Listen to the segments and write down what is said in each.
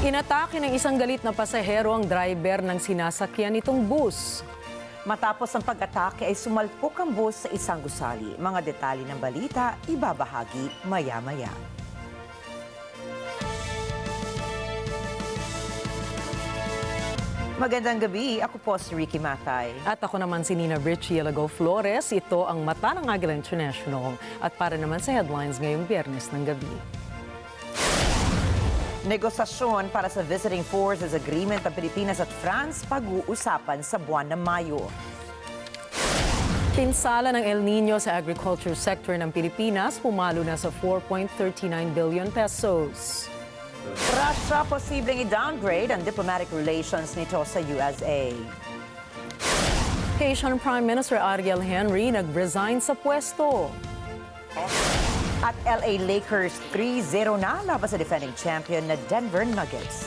Inatake ng isang galit na pasahero ang driver ng sinasakyan nitong bus. Matapos ang pag-atake ay sumalpok ang bus sa isang gusali. Mga detalye ng balita, ibabahagi maya-maya. Magandang gabi, ako po si Ricky Matay. At ako naman si Nina Flores. Ito ang Mata ng Agila International. At para naman sa headlines ngayong Biyernes ng gabi. Negosasyon para sa Visiting Forces Agreement ng Pilipinas at France pag-uusapan sa buwan ng Mayo. Pinsala ng El Nino sa agriculture sector ng Pilipinas pumalo na sa 4.39 billion pesos. Russia posibleng i-downgrade ang diplomatic relations nito sa USA. Haitian Prime Minister Ariel Henry nag-resign sa pwesto. At LA Lakers 3-0 na laban sa defending champion na Denver Nuggets.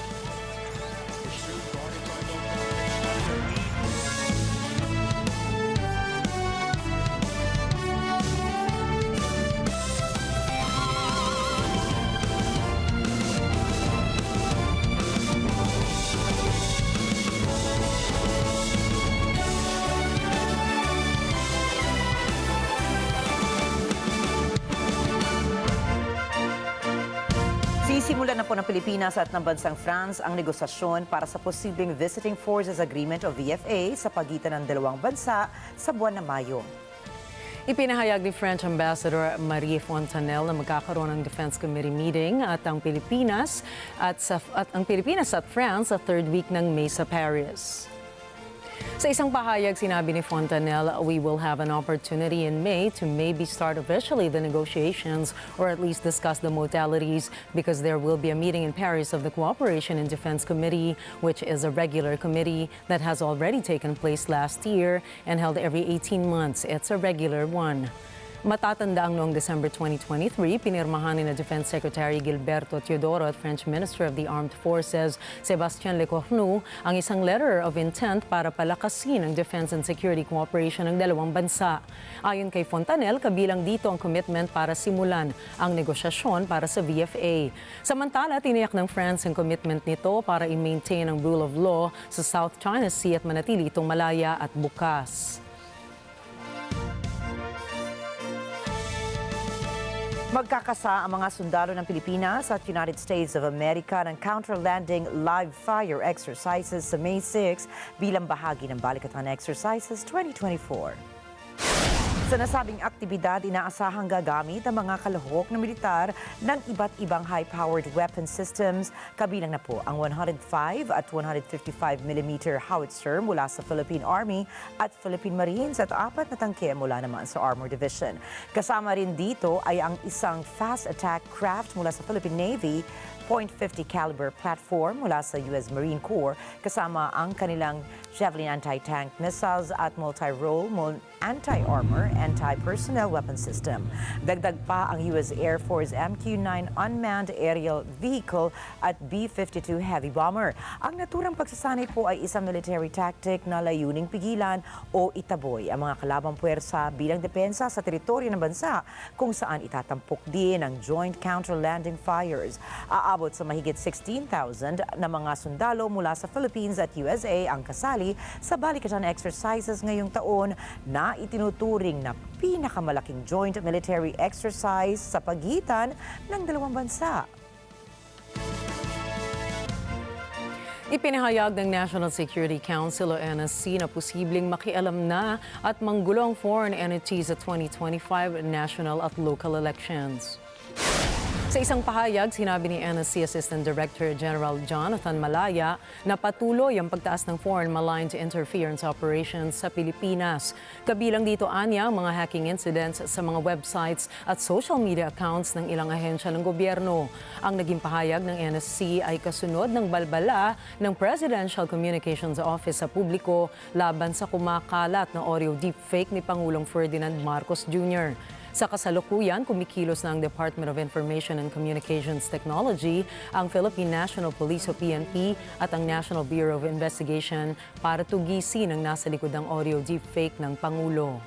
Sisimulan na po ng Pilipinas at ng bansang France ang negosasyon para sa posibleng Visiting Forces Agreement o VFA sa pagitan ng dalawang bansa sa buwan ng Mayo. Ipinahayag ni French Ambassador Marie Fontanelle na magkakaroon ng Defense Committee meeting at ang Pilipinas at France sa third week ng May sa Paris. Sa isang pahayag, sinabi ni Fontanelle, we will have an opportunity in May to maybe start officially the negotiations or at least discuss the modalities because there will be a meeting in Paris of the Cooperation and Defense Committee, which is a regular committee that has already taken place last year and held every 18 months. It's a regular one. Matatandaang noong December 2023, pinirmahan ni na Defense Secretary Gilberto Teodoro at French Minister of the Armed Forces Sébastien Lecornu ang isang letter of intent para palakasin ang defense and security cooperation ng dalawang bansa. Ayon kay Fontanelle, kabilang dito ang commitment para simulan ang negosyasyon para sa VFA. Samantala, tiniyak ng France ang commitment nito para i-maintain ang rule of law sa South China Sea at manatili itong malaya at bukas. Magkakasa ang mga sundalo ng Pilipinas at United States of America ng counter-landing live fire exercises sa May 6 bilang bahagi ng Balikatan Exercises 2024. Sa nasabing aktibidad, inaasahang gagamit ang mga kalahok na militar ng iba't ibang high-powered weapon systems. Kabilang na po ang 105 at 155mm howitzer mula sa Philippine Army at Philippine Marines at 4 na tangke mula naman sa Armor Division. Kasama rin dito ay ang isang fast attack craft mula sa Philippine Navy, .50 caliber platform mula sa US Marine Corps, kasama ang kanilang Javelin anti-tank missiles at multi-role anti-armor, anti-personnel weapon system. Dagdag pa ang US Air Force MQ-9 unmanned aerial vehicle at B-52 heavy bomber. Ang naturang pagsasanay po ay isang military tactic na layuning pigilan o itaboy ang mga kalabang puwersa bilang depensa sa teritoryo ng bansa kung saan itatampok din ang joint counter-landing fires. Aabot sa mahigit 16,000 na mga sundalo mula sa Philippines at USA ang kasali sa Balikatan exercises ngayong taon na itinuturing na pinakamalaking joint military exercise sa pagitan ng dalawang bansa. Ipinahayag ng National Security Council o NSC na posibleng makialam na at manggulo ang foreign entities sa 2025 national at local elections. Sa isang pahayag, sinabi ni NSC Assistant Director General Jonathan Malaya na patuloy ang pagtaas ng foreign malign interference operations sa Pilipinas. Kabilang dito anya ang mga hacking incidents sa mga websites at social media accounts ng ilang ahensya ng gobyerno. Ang naging pahayag ng NSC ay kasunod ng balbala ng Presidential Communications Office sa publiko laban sa kumakalat na audio deepfake ni Pangulong Ferdinand Marcos Jr. Sa kasalukuyan, kumikilos na ang Department of Information and Communications Technology, ang Philippine National Police o PNP at ang National Bureau of Investigation para tugisin ang nasa likod ng audio deepfake ng Pangulo.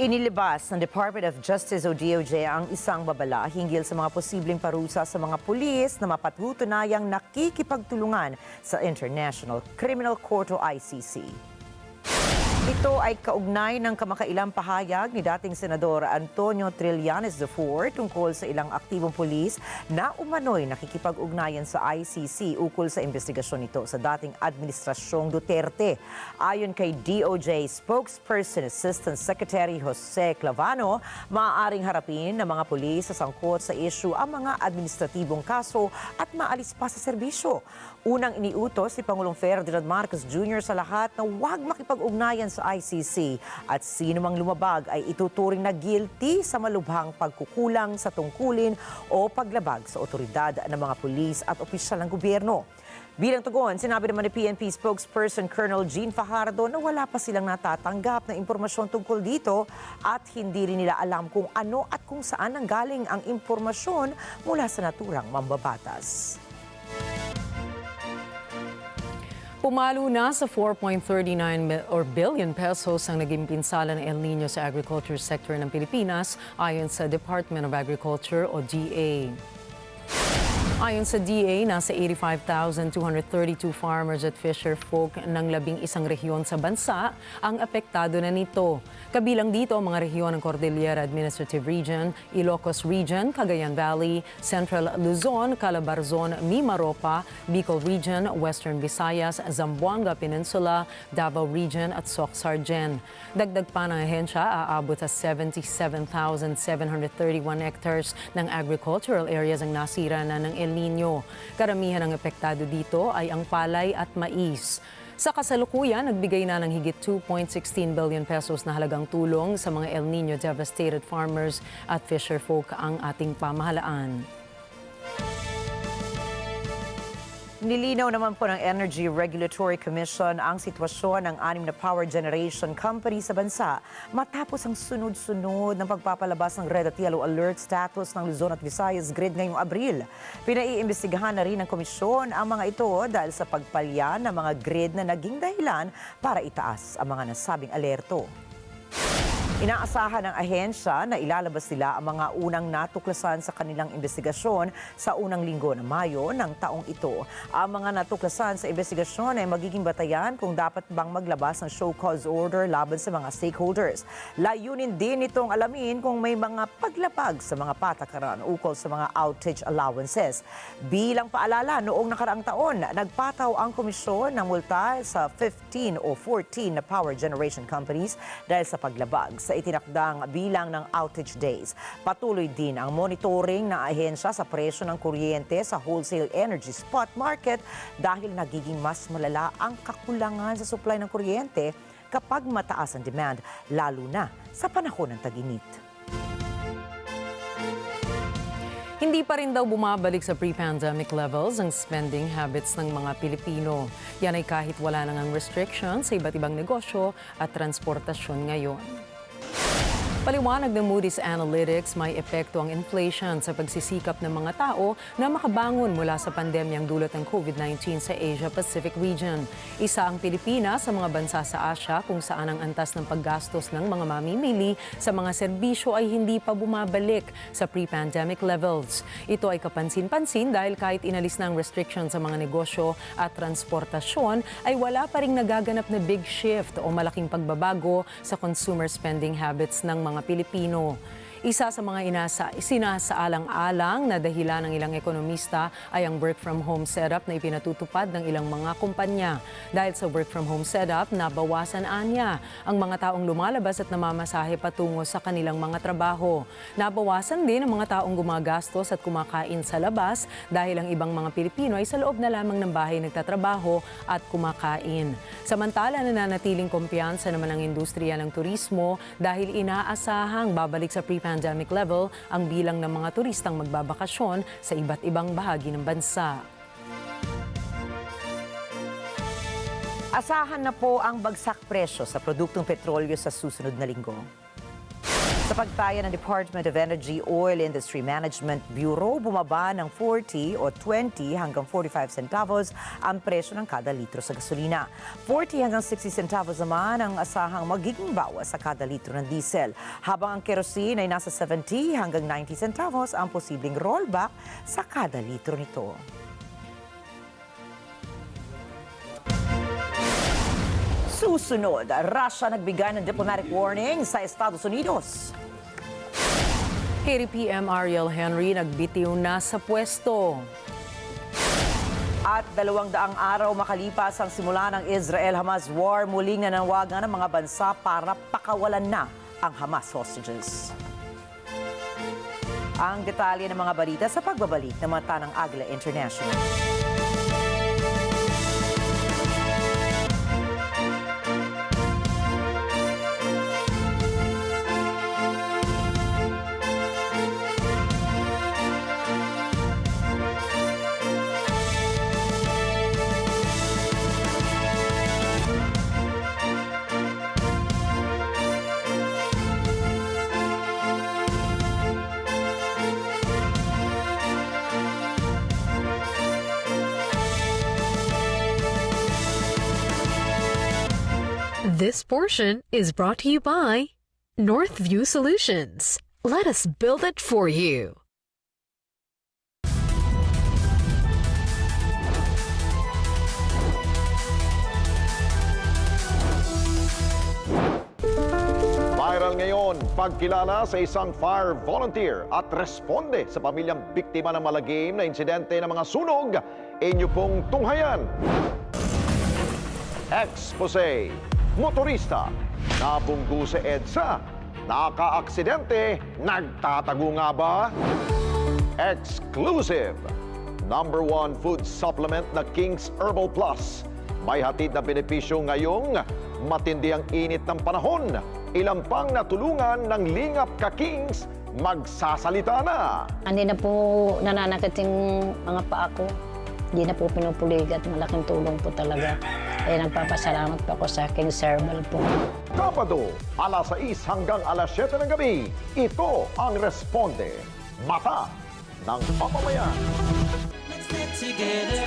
Inilabas ng Department of Justice o DOJ ang isang babala hinggil sa mga posibleng parusa sa mga pulis na mapatutunayang nakikipagtulungan sa International Criminal Court o ICC. Ito ay kaugnay ng kamakailang pahayag ni dating Senador Antonio Trillanes IV tungkol sa ilang aktibong pulis na umano'y nakikipag-ugnayan sa ICC ukol sa investigasyon nito sa dating Administrasyong Duterte. Ayon kay DOJ spokesperson Assistant Secretary Jose Clavano, maaaring harapin ng mga pulis sa sangkot sa issue ang mga administratibong kaso at maalis pa sa serbisyo. Unang iniutos si Pangulong Ferdinand Marcos Jr. sa lahat na huwag makipag-ugnayan sa ICC at sino mang lumabag ay ituturing na guilty sa malubhang pagkukulang sa tungkulin o paglabag sa otoridad ng mga pulis at opisyal ng gobyerno. Bilang tugon, sinabi naman ni PNP spokesperson Colonel Jean Fajardo na wala pa silang natatanggap na impormasyon tungkol dito at hindi rin nila alam kung ano at kung saan nanggaling ang impormasyon mula sa naturang mambabatas. Pumalo na sa 4.39 billion pesos ang naging pinsala ng El Nino sa agriculture sector ng Pilipinas ayon sa Department of Agriculture o DA. Ayon sa DA, nasa 85,232 farmers at fisher folk ng 11 rehiyon sa bansa ang apektado na nito. Kabilang dito ang mga rehiyon ng Cordillera Administrative Region, Ilocos Region, Cagayan Valley, Central Luzon, Calabarzon, Mimaropa, Bicol Region, Western Visayas, Zamboanga Peninsula, Davao Region at Soc-Sargen. Dagdag pa ng ahensya, aabot sa 77,731 hectares ng agricultural areas ang nasira na ng El Nino. Karamihan ng apektado dito ay ang palay at mais. Sa kasalukuyan, nagbigay na ng higit 2.16 billion pesos na halagang tulong sa mga El Nino devastated farmers at fisher folk ang ating pamahalaan. Nilinaw naman po ng Energy Regulatory Commission ang sitwasyon ng 6 na power generation company sa bansa matapos ang sunod-sunod ng pagpapalabas ng red at yellow alert status ng Luzon at Visayas grid ngayong Abril. Pinaiimbestigahan na rin ng komisyon ang mga ito dahil sa pagpalya ng mga grid na naging dahilan para itaas ang mga nasabing alerto. Inaasahan ng ahensya na ilalabas nila ang mga unang natuklasan sa kanilang investigasyon sa unang linggo ng Mayo ng taong ito. Ang mga natuklasan sa investigasyon ay magiging batayan kung dapat bang maglabas ng show cause order laban sa mga stakeholders. Layunin din itong alamin kung may mga paglabag sa mga patakaran ukol sa mga outage allowances. Bilang paalala, noong nakaraang taon, nagpataw ang komisyon ng multa sa 15 o 14 na power generation companies dahil sa paglabag sa itinakdang bilang ng outage days. Patuloy din ang monitoring ng ahensya sa presyo ng kuryente sa wholesale energy spot market dahil nagiging mas malala ang kakulangan sa supply ng kuryente kapag mataas ang demand, lalo na sa panahon ng tag-init. Hindi pa rin daw bumabalik sa pre-pandemic levels ang spending habits ng mga Pilipino. Yan ay kahit wala nang restrictions sa iba't ibang negosyo at transportasyon ngayon. Paliwanag ng Moody's Analytics, may epekto ang inflation sa pagsisikap ng mga tao na makabangon mula sa pandemyang dulot ng COVID-19 sa Asia-Pacific region. Isa ang Pilipinas sa mga bansa sa Asia kung saan ang antas ng paggastos ng mga mamimili sa mga serbisyo ay hindi pa bumabalik sa pre-pandemic levels. Ito ay kapansin-pansin dahil kahit inalis na ang restrictions sa mga negosyo at transportasyon, ay wala pa ring nagaganap na big shift o malaking pagbabago sa consumer spending habits ng mga Pilipino. Isa sa mga sinasaalang-alang na dahilan ng ilang ekonomista ay ang work-from-home setup na ipinatutupad ng ilang mga kumpanya. Dahil sa work-from-home setup, nabawasan anya ang mga taong lumalabas at namamasahe patungo sa kanilang mga trabaho. Nabawasan din ang mga taong gumagastos at kumakain sa labas dahil ang ibang mga Pilipino ay sa loob na lamang ng bahay nagtatrabaho at kumakain. Samantala, nananatiling kumpiyansa naman ang industriya ng turismo dahil inaasahang babalik sa pre-pandemic level ang bilang ng mga turistang magbabakasyon sa iba't ibang bahagi ng bansa. Asahan na po ang bagsak presyo sa produktong petrolyo sa susunod na linggo. Sa pagtaya ng Department of Energy Oil Industry Management Bureau, bumaba ng 40 o 20 hanggang 45 centavos ang presyo ng kada litro sa gasolina. 40 hanggang 60 centavos naman ang asahang magiging bawas sa kada litro ng diesel. Habang ang kerosene ay nasa 70 hanggang 90 centavos ang posibleng rollback sa kada litro nito. Susunod, Russia nagbigay ng diplomatic warning sa Estados Unidos. Haiti PM Ariel Henry nagbitiw na sa pwesto. At 200 araw makalipas ang simula ng Israel-Hamas war, muling nanawagan ng mga bansa para pakawalan na ang Hamas hostages. Ang detalye ng mga balita sa pagbabalik ng mata ng Agila International. This portion is brought to you by Northview Solutions. Let us build it for you. Viral ngayon, pagkilala sa isang fire volunteer at responde sa pamilyang biktima ng malagim na insidente ng mga sunog. Inyo pong tunghayan. Expose. Motorista, nabunggo sa EDSA. Nakaaksidente, nagtatago nga ba? Exclusive. #1 food supplement na King's Herbal Plus. May hatid na benepisyo ngayong matindi ang init ng panahon. Ilang pang natulungan ng lingap ka Kings, magsasalita na. Hindi na po nananakit yung mga paa ko. Hindi na po pinupuligat. Malaking tulong po talaga. Nagpapasalamat po ako sa King's Herbal po. Sabado, alas 6 hanggang alas 7 ng gabi. Ito ang Responde. Mata ng Mamamayan. Let's live together.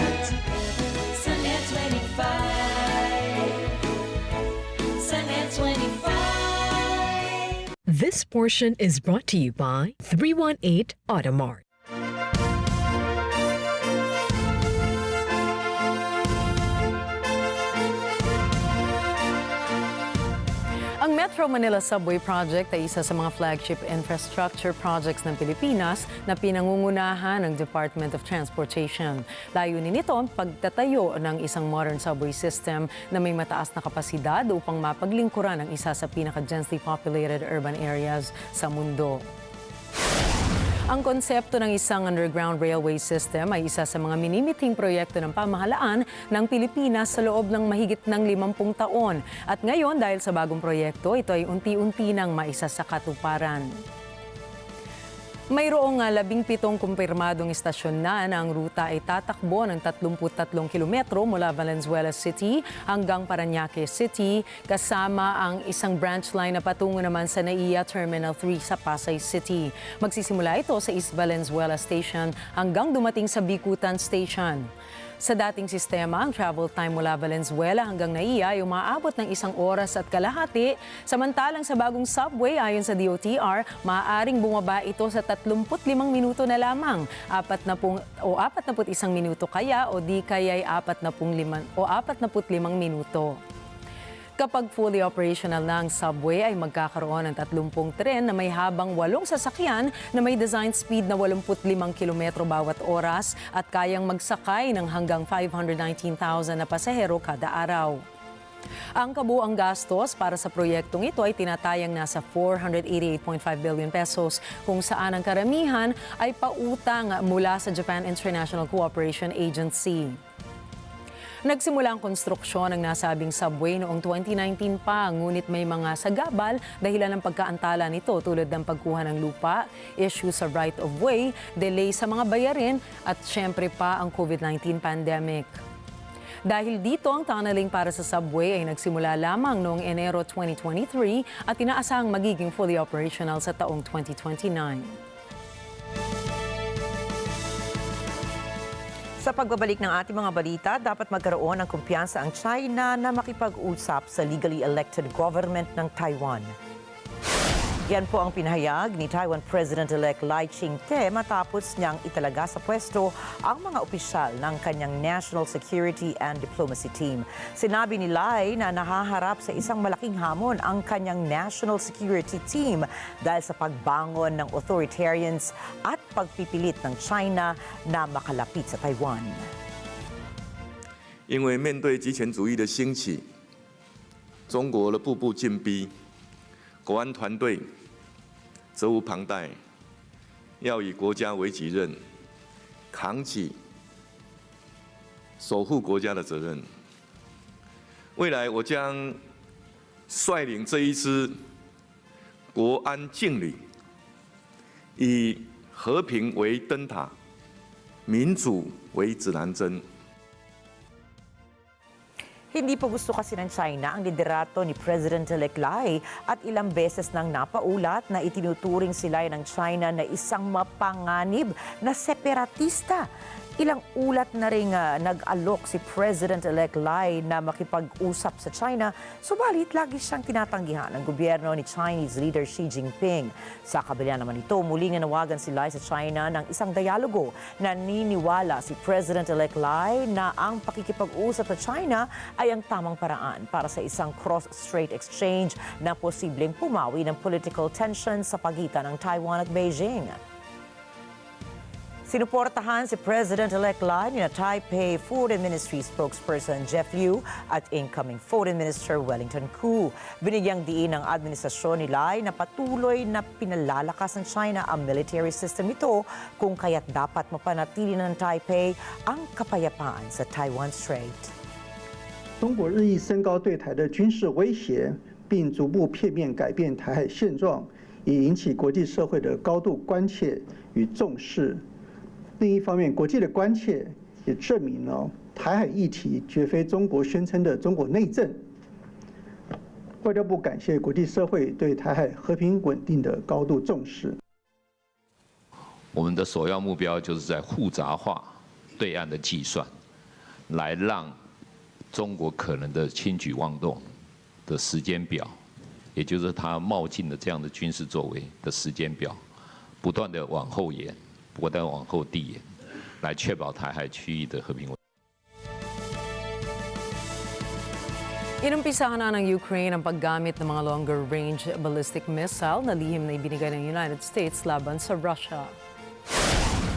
Sunday 25. Sunday 25. This portion is brought to you by 318 Automart. Ang Metro Manila Subway Project ay isa sa mga flagship infrastructure projects ng Pilipinas na pinangungunahan ng Department of Transportation. Layunin nito ang pagtatayo ng isang modern subway system na may mataas na kapasidad upang mapaglingkuran ang isa sa pinaka-densely populated urban areas sa mundo. Ang konsepto ng isang underground railway system ay isa sa mga minimiting proyekto ng pamahalaan ng Pilipinas sa loob ng mahigit ng 50 taon. At ngayon, dahil sa bagong proyekto, ito ay unti-unti nang maisa sa katuparan. Mayroong 17 kumpirmadong istasyon na ang ruta ay tatakbo ng 33 kilometro mula Valenzuela City hanggang Parañaque City, kasama ang isang branch line na patungo naman sa NAIA Terminal 3 sa Pasay City. Magsisimula ito sa East Valenzuela Station hanggang dumating sa Bicutan Station. Sa dating sistema, ang travel time mula Valenzuela hanggang NAIA ay umaabot ng 1 oras at kalahati. Samantalang sa bagong subway, ayon sa DOTR, maaaring bumaba ito sa 35 minuto na lamang. 41 minuto kaya o di kaya'y 45 minuto. Kapag fully operational na ang subway ay magkakaroon ng 30 tren na may habang 8 sasakyan na may design speed na 85 kilometro bawat oras at kayang magsakay ng hanggang 519,000 na pasahero kada araw. Ang kabuuang gastos para sa proyektong ito ay tinatayang nasa 488.5 billion pesos, kung saan ang karamihan ay pautang mula sa Japan International Cooperation Agency. Nagsimula ang konstruksyon ng nasabing subway noong 2019 pa, ngunit may mga sagabal dahilan ng pagkaantala nito tulad ng pagkuha ng lupa, issue sa right-of-way, delay sa mga bayarin at syempre pa ang COVID-19 pandemic. Dahil dito, ang tunneling para sa subway ay nagsimula lamang noong Enero 2023 at inaasahang magiging fully operational sa taong 2029. Sa pagbabalik ng ating mga balita, dapat magkaroon ng kumpiyansa ang China na makipag-usap sa legally elected government ng Taiwan. Yan po ang pinahayag ni Taiwan President-elect Lai Ching-te matapos niyang italaga sa pwesto ang mga opisyal ng kanyang National Security and Diplomacy Team. Sinabi ni Lai na nahaharap sa isang malaking hamon ang kanyang National Security Team dahil sa pagbangon ng authoritarians at pagpipilit ng China na makalapit sa Taiwan. 因为面对极权主义的兴起，中国的步步进逼，国安团队责无旁贷，要以国家为己任，扛起守护国家的责任。未来我将率领这一支国安劲旅，以和平为灯塔，民主为指南针。 Hindi pa gusto kasi ng China ang liderato ni President-elect Lai at ilang beses nang napaulat na itinuturing sila ng China na isang mapanganib na separatista. Ilang ulat na rin nag-alok si President-elect Lai na makipag-usap sa China, subalit lagi siyang tinatanggihan ng gobyerno ni Chinese leader Xi Jinping. Sa kabila naman ito, muling nanawagan si Lai sa China ng isang dialogo. Naniniwala si President-elect Lai na ang pakikipag-usap sa China ay ang tamang paraan para sa isang cross-strait exchange na posibleng pumawi ng political tension sa pagitan ng Taiwan at Beijing. Sinuportahan si President-elect Lai ni Taipei Foreign Ministry spokesperson Jeff Liu at incoming Foreign Minister Wellington Koo. Binigyang diin ng administrasyon ni Lai na patuloy na pinalalakas ng China ang military system nito kung kaya't dapat mapanatili ng Taipei ang kapayapaan sa Taiwan Strait. 中国日益升高对台的军事威胁，并逐步片面改变台海现状，已引起国际社会的高度关切与重视。 另一方面，国际的关切也证明了台海议题绝非中国宣称的中国内政。外交部感谢国际社会对台海和平稳定的高度重视。我们的首要目标就是在复杂化对岸的计算，来让中国可能的轻举妄动的时间表，也就是它冒进的这样的军事作为的时间表，不断的往后延。 不断往后递延，来确保台海区域的和平稳定。 Inumpisahan na ng Ukraine ang paggamit ng mga longer-range ballistic missile na lihim na ibinigay ng United States laban sa Russia.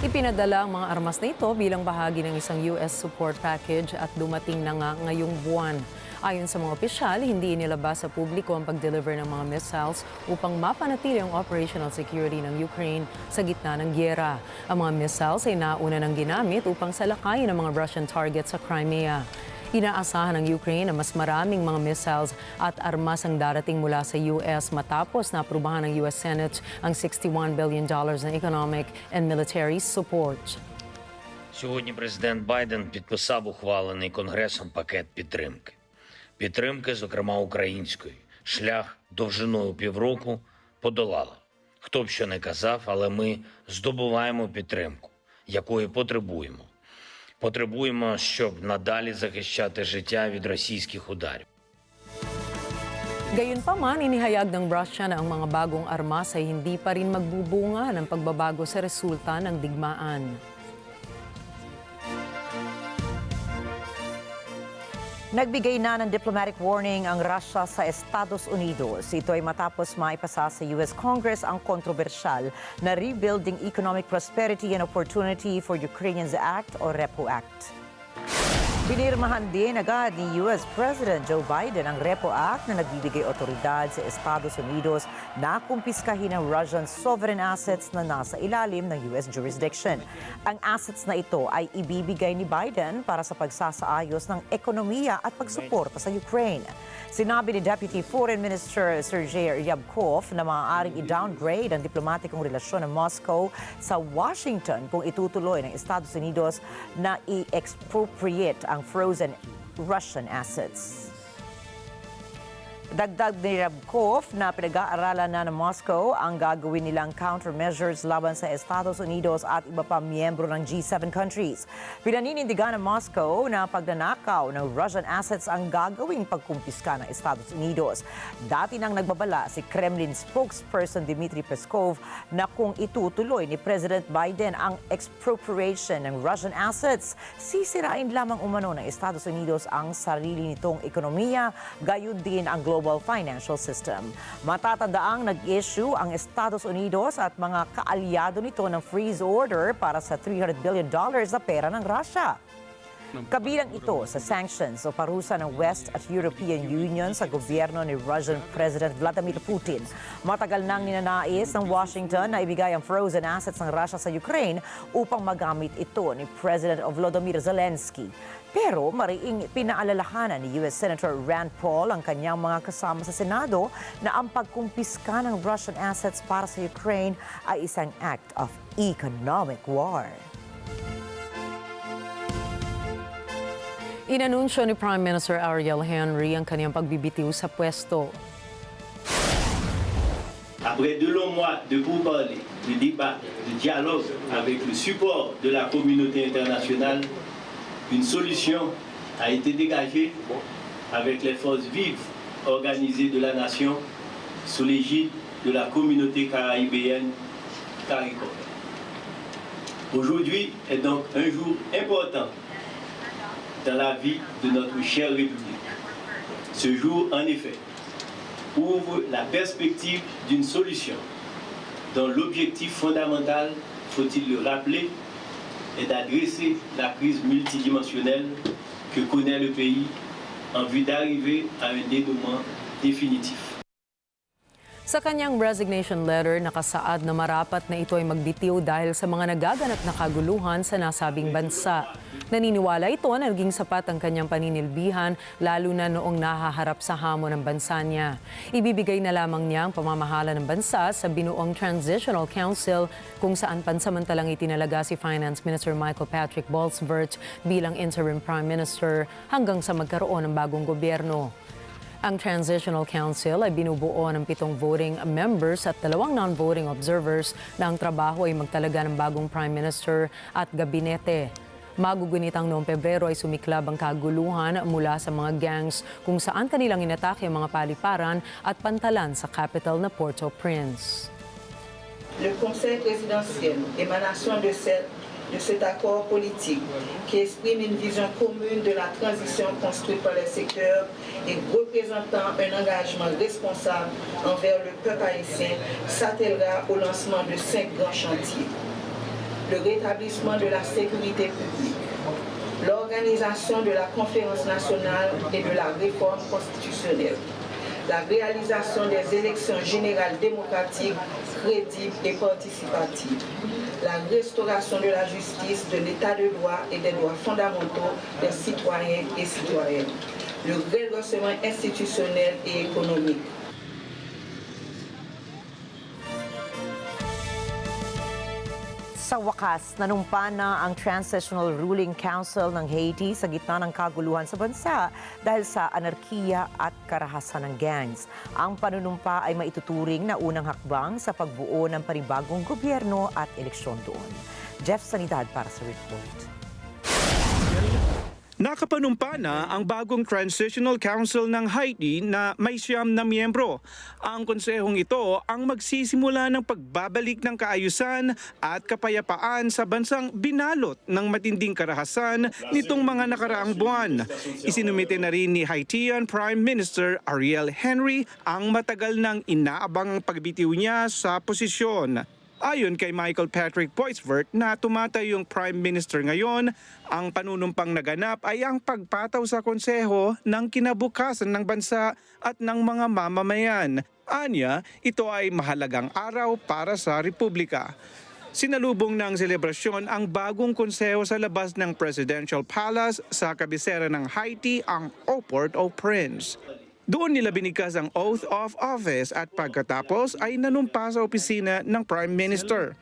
Ipinadala ang mga armas na ito bilang bahagi ng isang US support package at dumating na nga ngayong buwan. Ayon sa mga opisyal, hindi inilabas sa publiko ang pag-deliver ng mga missiles upang mapanatili ang operational security ng Ukraine sa gitna ng gyera. Ang mga missiles ay nauna ng ginamit upang salakayin ang mga Russian targets sa Crimea. Inaasahan ng Ukraine na mas maraming mga missiles at armas ang darating mula sa US matapos na aprubahan ng US Senate ang $61 billion na economic and military support. Сьогодні президент Байден підписав ухвалений Конгресом пакет підтримки. Підтримки, зокрема української, шлях довжиною півроку подолали. Хто б що не казав, але ми здобуваємо підтримку, якої потребуємо. Потребуємо, щоб надалі захищати життя від російських ударів. Gayunpaman, inihayag ng Russia na ang mga bagong armas ay hindi pa rin magbubunga ng pagbabago sa resulta ng digmaan. Nagbigay na ng diplomatic warning ang Russia sa Estados Unidos. Ito ay matapos maipasa sa US Congress ang kontrobersyal na Rebuilding Economic Prosperity and Opportunity for Ukrainians Act o REPO Act. Pinirmahan din agad ni US President Joe Biden ang REPO Act na nagbibigay otoridad sa Estados Unidos na kumpiskahin ang Russian sovereign assets na nasa ilalim ng US jurisdiction. Ang assets na ito ay ibibigay ni Biden para sa pagsasaayos ng ekonomiya at pagsuporta sa Ukraine. Sinabi ni Deputy Foreign Minister Sergei Ryabkov na maaaring i-downgrade ang diplomatikong relasyon ng Moscow sa Washington kung itutuloy ng Estados Unidos na i-expropriate ang ang frozen Russian assets. Dagdag ni Rabkov na pinag-aaralan na ng Moscow ang gagawin nilang countermeasures laban sa Estados Unidos at iba pa miyembro ng G7 countries. Pinaninindigan ng Moscow na pagnanakaw ng Russian assets ang gagawing pagkumpiska ng Estados Unidos. Dati nang nagbabala si Kremlin spokesperson Dmitry Peskov na kung itutuloy ni President Biden ang expropriation ng Russian assets, sisirain lamang umano ng Estados Unidos ang sarili nitong ekonomiya, gayon din ang global financial system. Matatandaang nag-issue ang Estados Unidos at mga kaalyado nito ng freeze order para sa $300 billion na pera ng Russia. Kabilang ito sa sanctions o parusa ng West at European Union sa gobyerno ni Russian President Vladimir Putin. Matagal nang ninanais ng Washington na ibigay ang frozen assets ng Russia sa Ukraine upang magamit ito ni President Volodymyr Zelensky. Pero mariing pinaalalahanan ni U.S. Senator Rand Paul ang kanyang mga kasama sa Senado na ang pagkumpiska ng Russian assets para sa Ukraine ay isang act of economic war. Inanunsyo ni Prime Minister Ariel Henry ang kanyang pagbibitiw sa pwesto. Après de longs mois de pourparlers, de débats, de dialogue avec le support de la communauté internationale, une solution a été dégagée avec les forces vives organisées de la nation sous l'égide de la communauté caribéenne CARICOM. Aujourd'hui est donc un jour important dans la vie de notre chère République. Ce jour, en effet, ouvre la perspective d'une solution dont l'objectif fondamental, faut-il le rappeler, est d'adresser la crise multidimensionnelle que connaît le pays en vue d'arriver à un dénouement définitif. Sa kanyang resignation letter, nakasaad na marapat na ito ay magbitiw dahil sa mga nagaganap na kaguluhan sa nasabing bansa. Naniniwala ito na naging sapat ang kanyang paninilbihan, lalo na noong nahaharap sa hamon ng bansa niya. Ibibigay na lamang niya ang pamamahala ng bansa sa binuong Transitional Council kung saan pansamantalang itinalaga si Finance Minister Michael Patrick Bolsvert bilang interim Prime Minister hanggang sa magkaroon ng bagong gobyerno. Ang Transitional Council ay binubuo ng 7 voting members at 2 non-voting observers na ang trabaho ay magtalaga ng bagong Prime Minister at gabinete. Magugunitang noong Pebrero ay sumiklab ang kaguluhan mula sa mga gangs kung saan kanilang inatake ang mga paliparan at pantalan sa capital na Port-au-Prince. Le Conseil présidentiel, émanation de cet accord politique qui exprime une vision commune de la transition construite par les secteurs et représentant un engagement responsable envers le peuple haïtien, s'attellera au lancement de 5 grands chantiers. Le rétablissement de la sécurité publique, l'organisation de la conférence nationale et de la réforme constitutionnelle, la réalisation des élections générales démocratiques, crédibles et participatives, la restauration de la justice, de l'état de droit et des droits fondamentaux des citoyens et citoyennes, le redressement institutionnel et économique. Sa wakas, nanumpa na ang Transitional Ruling Council ng Haiti sa gitna ng kaguluhan sa bansa dahil sa anarkiya at karahasan ng gangs. Ang panunumpa ay maituturing na unang hakbang sa pagbuo ng panibagong gobyerno at eleksyon doon. Jeff Sanidad para sa report. Nakapanumpa na ang bagong Transitional Council ng Haiti na may 9 na miyembro. Ang konsehong ito ang magsisimula ng pagbabalik ng kaayusan at kapayapaan sa bansang binalot ng matinding karahasan nitong mga nakaraang buwan. Isinumite na rin ni Haitian Prime Minister Ariel Henry ang matagal nang inaabang pagbitiw niya sa posisyon. Ayon kay Michael Patrick Bolsvert na tumatayong Prime Minister ngayon, ang panunumpang naganap ay ang pagpataw sa konseho ng kinabukasan ng bansa at ng mga mamamayan. Anya, ito ay mahalagang araw para sa Republika. Sinalubong ng selebrasyon ang bagong konseho sa labas ng Presidential Palace sa kabisera ng Haiti, ang Port-au-Prince. Doon nila binigkas ang oath of office at pagkatapos ay nanumpa sa opisina ng Prime Minister.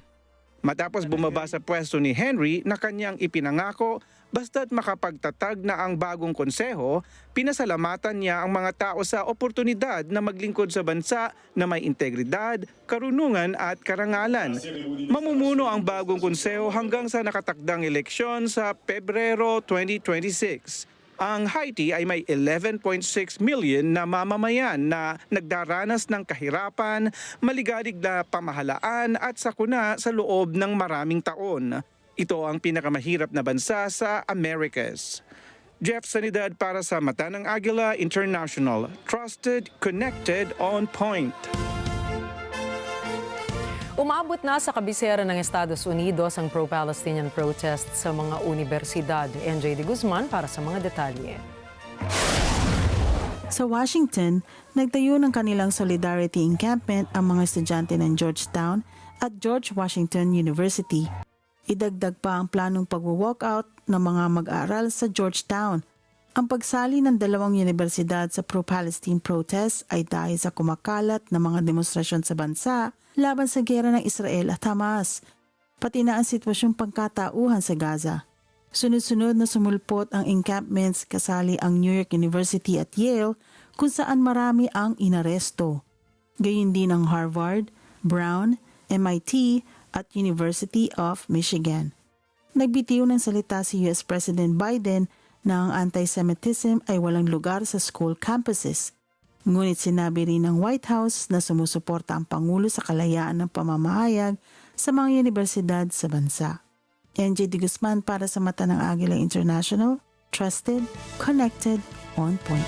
Matapos bumaba sa pwesto ni Henry na kanyang ipinangako, basta't makapagtatag na ang bagong konseho, pinasalamatan niya ang mga tao sa oportunidad na maglingkod sa bansa na may integridad, karunungan at karangalan. Mamumuno ang bagong konseho hanggang sa nakatakdang eleksyon sa Pebrero 2026. Ang Haiti ay may 11.6 million na mamamayan na nagdaranas ng kahirapan, maligalig na pamahalaan at sakuna sa loob ng maraming taon. Ito ang pinakamahirap na bansa sa Americas. Jeff Sanidad para sa Mata ng Agila International. Trusted, connected, on point. Umabot na sa kabisera ng Estados Unidos ang pro-Palestinian protest sa mga universidad. NJ de Guzman para sa mga detalye. Sa Washington, nagtayo ng kanilang solidarity encampment ang mga estudyante ng Georgetown at George Washington University. Idagdag pa ang planong pag-walkout ng mga mag-aaral sa Georgetown. Ang pagsali ng dalawang universidad sa pro-Palestine protest ay dahil sa kumakalat na mga demonstrasyon sa bansa laban sa gera ng Israel at Hamas, pati na ang sitwasyong pangkatauhan sa Gaza. Sunod-sunod na sumulpot ang encampments kasali ang New York University at Yale kung saan marami ang inaresto. Gayon din ang Harvard, Brown, MIT at University of Michigan. Nagbitiw ng salita si US President Biden na ang anti-Semitism ay walang lugar sa school campuses. Ngunit sinabi rin ng White House na sumusuporta ang Pangulo sa kalayaan ng pamamahayag sa mga universidad sa bansa. NJ de Guzman para sa Mata ng Agila International, trusted, connected, on point.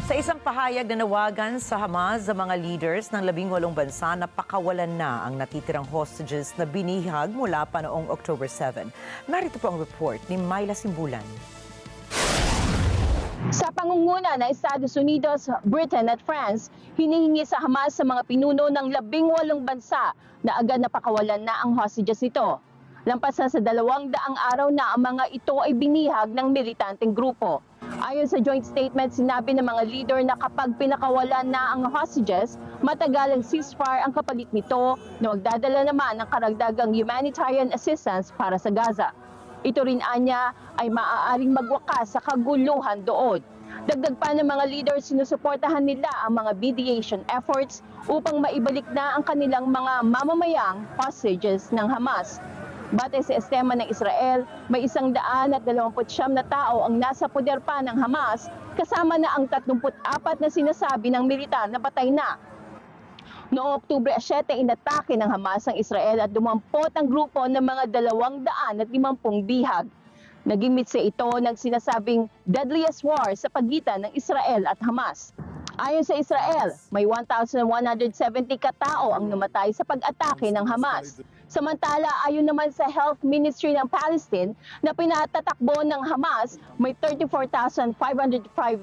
Sa isang pahayag na nawagan sa Hamas sa mga leaders ng 18 bansa na pakawalan na ang natitirang hostages na binihag mula pa noong October 7. Narito po ang report ni Myla Simbulan. Sa pangunguna ng Estados Unidos, Britain at France, hinihingi sa Hamas sa mga pinuno ng 18 bansa na agad napakawalan na ang hostages nito. Lampas na sa 200 araw na ang mga ito ay binihag ng militanteng grupo. Ayon sa joint statement, sinabi ng mga leader na kapag pinakawalan na ang hostages, matagalang ceasefire ang kapalit nito na magdadala naman ng karagdagang humanitarian assistance para sa Gaza. Ito rin anya ay maaaring magwakas sa kaguluhan doon. Dagdag pa ng mga leaders, sinusuportahan nila ang mga mediation efforts upang maibalik na ang kanilang mga mamamayang hostages ng Hamas. Batay sa estema ng Israel, may 129 na tao ang nasa poder pa ng Hamas, kasama na ang 34 na sinasabi ng militar na patay na. Noong Oktubre 7, inatake ng Hamas ang Israel at dumampot ang grupo ng mga 250 bihag. Naging mitse ito ng sinasabing deadliest war sa pagitan ng Israel at Hamas. Ayon sa Israel, may 1,170 katao ang namatay sa pag-atake ng Hamas. Samantala, ayon naman sa Health Ministry ng Palestine na pinatatakbo ng Hamas, may 34,505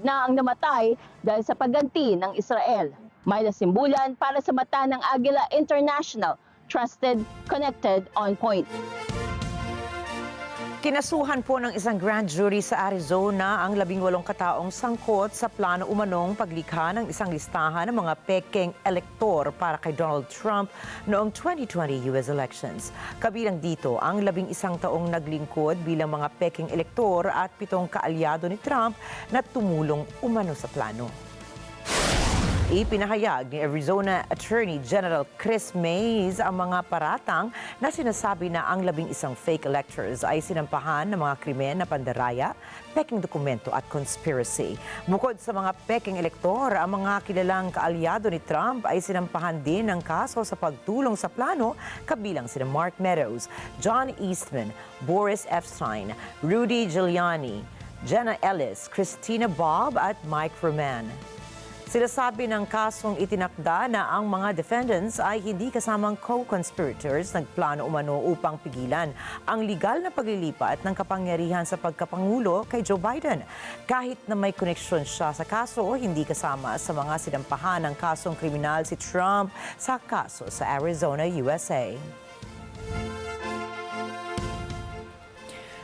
na ang namatay dahil sa pagganti ng Israel. Myla Simbulan para sa Mata ng Agila International, trusted, connected, on point. Kinasuhan po ng isang grand jury sa Arizona ang 18 kataong sangkot sa plano umanong paglikha ng isang listahan ng mga pekeng elektor para kay Donald Trump noong 2020 US elections. Kabilang dito ang 11 taong naglingkod bilang mga pekeng elektor at 7 kaalyado ni Trump na tumulong umano sa plano. Ipinahayag ni Arizona Attorney General Chris Mays ang mga paratang na sinasabi na ang 11 fake electors ay sinampahan ng mga krimen na pandaraya, peking dokumento at conspiracy. Bukod sa mga peking elektor, ang mga kilalang kaalyado ni Trump ay sinampahan din ng kaso sa pagtulong sa plano, kabilang sina Mark Meadows, John Eastman, Boris Epstein, Rudy Giuliani, Jenna Ellis, Christina Bobb at Mike Roman. Sinasabi ng kasong itinakda na ang mga defendants ay hindi kasamang co-conspirators nagplano umano upang pigilan ang legal na paglilipat ng kapangyarihan sa pagkapangulo kay Joe Biden. Kahit na may koneksyon siya sa kaso, hindi kasama sa mga sinampahan ng kasong kriminal si Trump sa kaso sa Arizona, USA.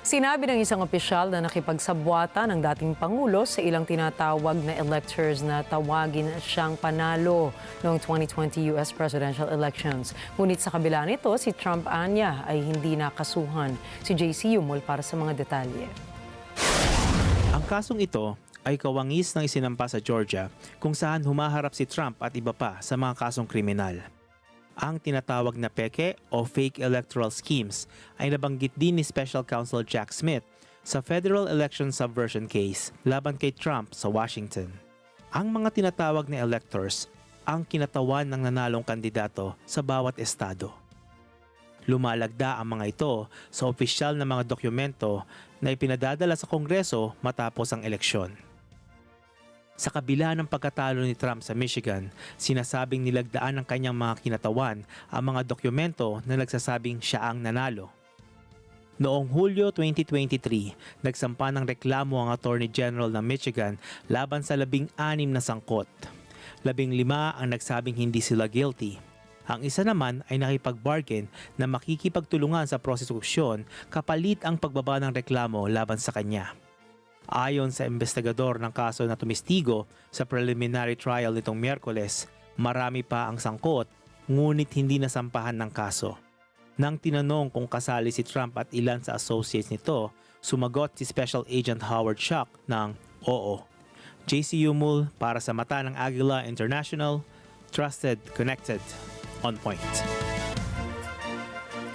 Sinabi ng isang opisyal na nakipagsabwata ng dating Pangulo sa ilang tinatawag na electors na tawagin siyang panalo noong 2020 US presidential elections. Ngunit sa kabila nito, si Trump anya ay hindi nakasuhan. Si JC Yumol para sa mga detalye. Ang kasong ito ay kawangis ng isinampa sa Georgia kung saan humaharap si Trump at iba pa sa mga kasong kriminal. Ang tinatawag na peke o fake electoral schemes ay nabanggit din ni Special Counsel Jack Smith sa Federal Election Subversion case laban kay Trump sa Washington. Ang mga tinatawag na electors ang kinatawan ng nanalong kandidato sa bawat estado. Lumalagda ang mga ito sa opisyal na mga dokumento na ipinadadala sa Kongreso matapos ang eleksyon. Sa kabila ng pagkatalo ni Trump sa Michigan, sinasabing nilagdaan ng kanyang mga kinatawan ang mga dokumento na nagsasabing siya ang nanalo. Noong Hulyo 2023, nagsampa ng reklamo ang Attorney General ng Michigan laban sa 16 na sangkot. 15 ang nagsabing hindi sila guilty. Ang isa naman ay nakipag-bargain na makikipagtulungan sa prosekusyon kapalit ang pagbaba ng reklamo laban sa kanya. Ayon sa investigador ng kaso na tumistigo sa preliminary trial nitong Miyerkules, marami pa ang sangkot ngunit hindi nasampahan ng kaso. Nang tinanong kung kasali si Trump at ilan sa associates nito, sumagot si Special Agent Howard Shack ng oo. JC Yumul para sa mata ng Agila International, trusted, connected, on point.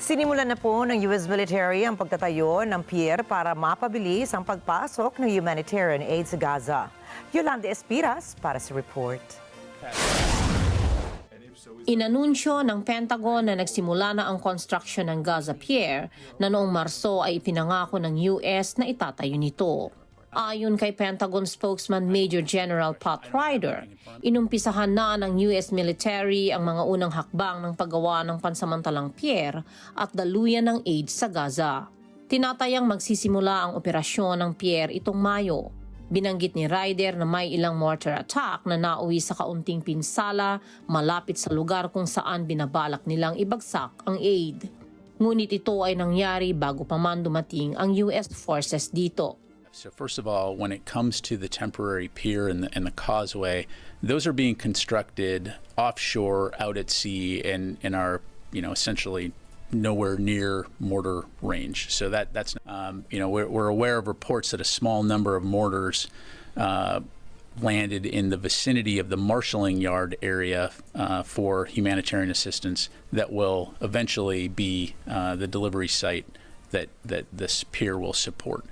Sinimulan na po ng US military ang pagtatayo ng pier para mapabilis ang pagpasok ng humanitarian aid sa Gaza. Yolanda Espiras para sa report. Inanunsyo ng Pentagon na nagsimula na ang construction ng Gaza Pier na noong Marso ay ipinangako ng US na itatayo nito. Ayon kay Pentagon spokesman Major General Pat Ryder, inumpisahan na ng US military ang mga unang hakbang ng paggawa ng pansamantalang pier at daluyan ng aid sa Gaza. Tinatayang magsisimula ang operasyon ng pier itong Mayo. Binanggit ni Ryder na may ilang mortar attack na nauwi sa kaunting pinsala malapit sa lugar kung saan binabalak nilang ibagsak ang aid. Ngunit ito ay nangyari bago pa man dumating ang US forces dito. So first of all, when it comes to the temporary pier and the causeway, those are being constructed offshore, out at sea, and are essentially nowhere near mortar range. So that's we're aware of reports that a small number of mortars landed in the vicinity of the marshalling yard area for humanitarian assistance that will eventually be the delivery site that this pier will support.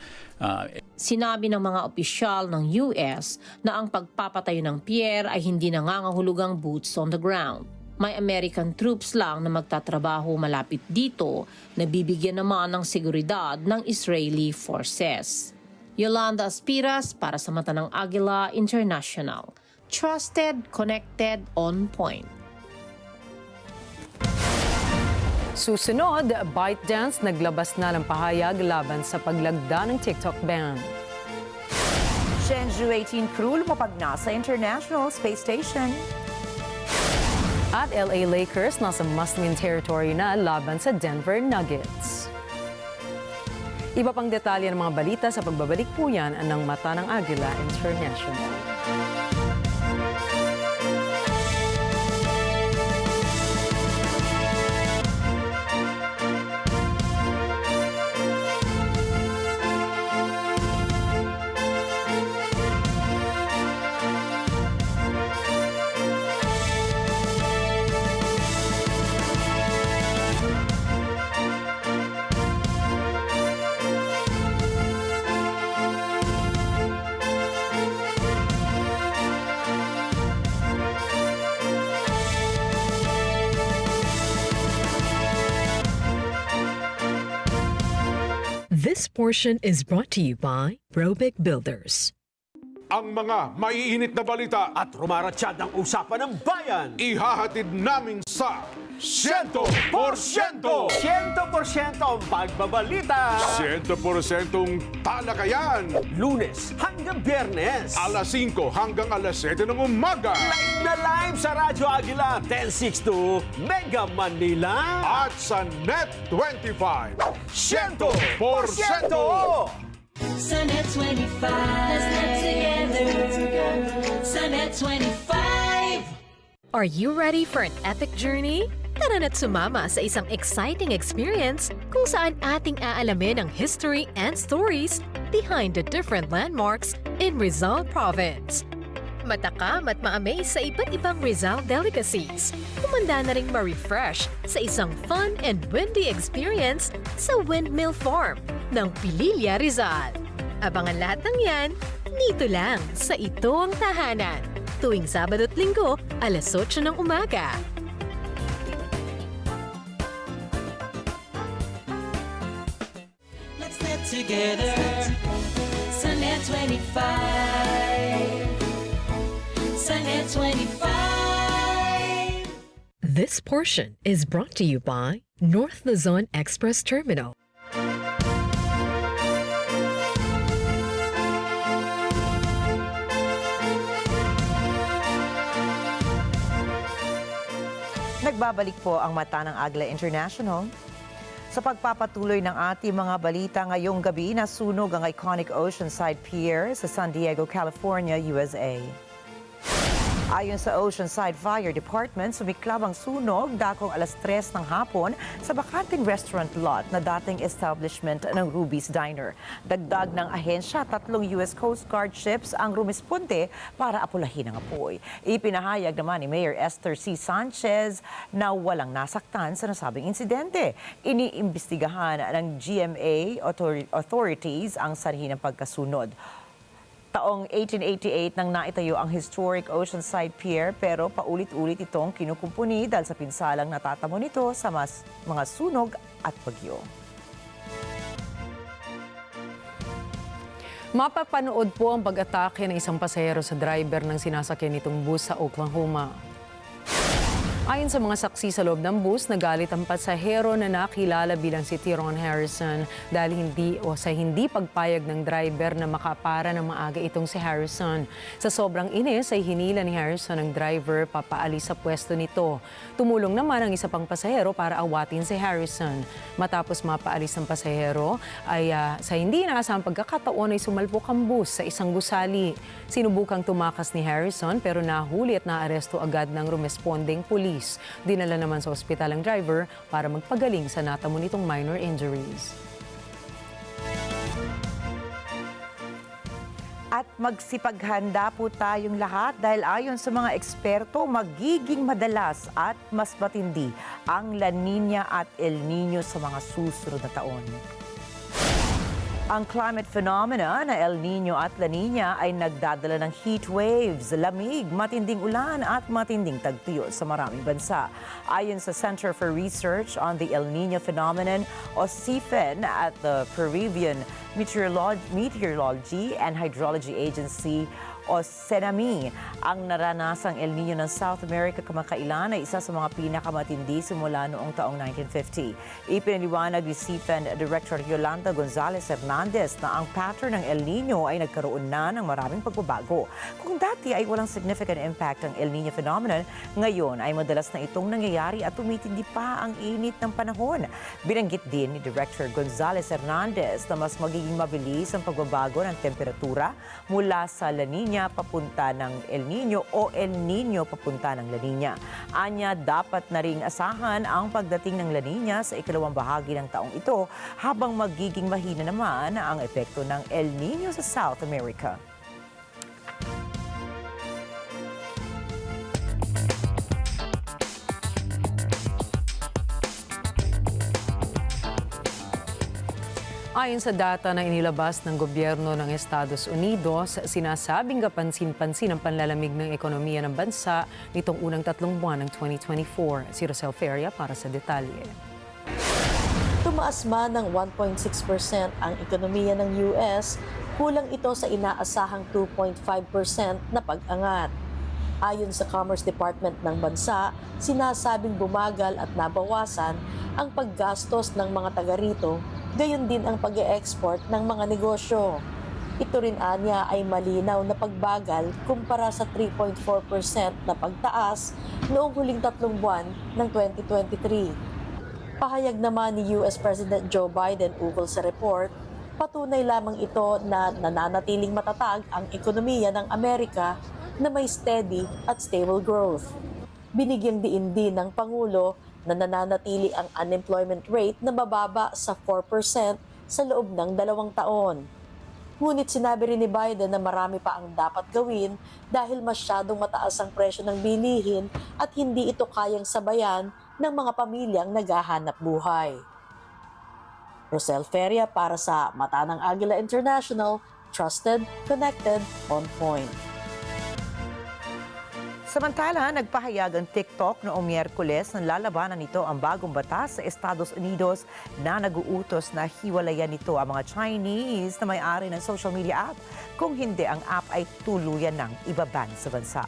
Sinabi ng mga opisyal ng US na ang pagpapatayo ng pier ay hindi nangangahulugang boots on the ground. May American troops lang na magtatrabaho malapit dito na bibigyan naman ng seguridad ng Israeli forces. Yolanda Espiras para sa mata ng Agila International. Trusted, connected, on point. Susunod, ByteDance naglabas na ng pahayag laban sa paglagda ng TikTok ban. Shenzhou 18 crew lumapag na sa International Space Station. At LA Lakers nasa must-win territory na laban sa Denver Nuggets. Iba pang detalye ng mga balita sa pagbabalik po yan ng mata ng Agila International. This portion is brought to you by Rollback Builders. Ang mga maiinit na balita at rumaratsyad ang usapan ng bayan. ihahatid namin sa 100%! 100% ang pagbabalita. 100% talakayan. Lunes hanggang Biyernes. Alas 5 hanggang alas 7 ng umaga. Live na live sa Radyo Agila 1062 Mega Manila. At sa Net 25. 100%! Sa Net 25, let's net together. Sa Net 25. Are you ready for an epic journey? Tara na't sumama sa isang exciting experience kung saan ating aalamin ang history and stories behind the different landmarks in Rizal Province. Matakam at ma-amaze sa iba't ibang Rizal delicacies. Kumanda na ring ma-refresh sa isang fun and windy experience sa Windmill Farm ng Pililla, Rizal. Abangan lahat ng yan dito lang sa Ito Ang Tahanan. Tuwing Sabado at Linggo, alas 8 ng umaga. Let's net together. Sa Net 25. Sa Net 25. This portion is brought to you by North Luzon Express Terminal. Nagbabalik po ang mata ng Agila International. Sa pagpapatuloy ng ating mga balita ngayong gabi, nasunog ang iconic Oceanside Pier sa San Diego, California, USA. Ayon sa Oceanside Fire Department, sumiklab ang sunog dakong alas 3 ng hapon sa bakanting restaurant lot na dating establishment ng Ruby's Diner. Dagdag ng ahensya, 3 US Coast Guard ships ang rumisponde para apulahin ang apoy. Ipinahayag naman ni Mayor Esther C. Sanchez na walang nasaktan sa nasabing insidente. Iniimbestigahan ng GMA authorities ang sanhi ng pagkasunod. Taong 1888 nang naitayo ang historic Oceanside Pier, pero paulit-ulit itong kinukumpuni dahil sa pinsalang natatamo nito sa mga sunog at bagyo. Mapapanood po ang pag-atake ng isang pasahero sa driver ng sinasakyan nitong bus sa Oklahoma. Ayon sa mga saksi sa loob ng bus, nagalit ang pasahero na nakilala bilang si Tyrone Harrison dahil hindi pagpayag ng driver na makapara ng maaga itong si Harrison. Sa sobrang inis ay hinila ni Harrison ang driver papaalis sa pwesto nito. Tumulong naman ang isa pang pasahero para awatin si Harrison. Matapos mapaalis ng pasahero ay sa hindi inaasahang pagkakataon ay sumalpok ang bus sa isang gusali. Sinubukang tumakas ni Harrison pero nahuli at naaresto agad ng rumesponding pulis. Dinala naman sa ospital ang driver para magpagaling sa natamo nitong minor injuries. At magsipaghanda po tayong lahat dahil ayon sa mga eksperto, magiging madalas at mas matindi ang La Nina at El Nino sa mga susunod na taon. Ang climate phenomena na El Nino at La Nina ay nagdadala ng heat waves, lamig, matinding ulan at matinding tagtuyot sa maraming bansa. Ayon sa Center for Research on the El Nino Phenomenon o CFEN at the Peruvian Meteorology and Hydrology Agency o CENAMI, ang naranasang El Nino ng South America kamakailan ay isa sa mga pinakamatindi simula noong taong 1950. Ipinaliwanag ni CFEN Director Yolanda Gonzalez Hernandez na ang pattern ng El Nino ay nagkaroon na ng maraming pagbabago. Kung dati ay walang significant impact ang El Nino phenomenon, ngayon ay madalas na itong nangyayari at tumitindi pa ang init ng panahon. Binanggit din ni Director Gonzalez Hernandez na mas magiging mabilis ang pagbabago ng temperatura mula sa La Nina papunta ng El Nino o El Nino papunta ng La Nina. Anya, dapat na ring asahan ang pagdating ng La Nina sa ikalawang bahagi ng taong ito habang magiging mahina naman ang epekto ng El Nino sa South America. Ayon sa data na inilabas ng gobyerno ng Estados Unidos, sinasabing kapansin-pansin ang panlalamig ng ekonomiya ng bansa nitong unang 3 buwan ng 2024. Si Rosel Feria para sa detalye. Tumaas man ng 1.6% ang ekonomiya ng US kulang ito sa inaasahang 2.5% na pag-angat. Ayon sa Commerce Department ng bansa, sinasabing bumagal at nabawasan ang paggastos ng mga taga rito, gayon din ang pag-e-export ng mga negosyo. Ito rin anya ay malinaw na pagbagal kumpara sa 3.4% na pagtaas noong huling 3 buwan ng 2023. Pahayag naman ni US President Joe Biden ukol sa report, patunay lamang ito na nananatiling matatag ang ekonomiya ng Amerika na may steady at stable growth. Binigyang diin din ng Pangulo na nananatili ang unemployment rate na mababa sa 4% sa loob ng 2 taon. Ngunit sinabi rin ni Biden na marami pa ang dapat gawin dahil masyadong mataas ang presyo ng bilihin at hindi ito kayang sabayan ng mga pamilyang naghahanap buhay. Rosel Feria para sa Mata ng Agila International, trusted, connected, on point. Samantala, nagpahayag ang TikTok noong Miyerkules na lalabanan nito ang bagong batas sa Estados Unidos na nag-uutos na hiwalayan nito ang mga Chinese na may-ari ng social media app. Kung hindi, ang app ay tuluyan ng ibaban sa bansa.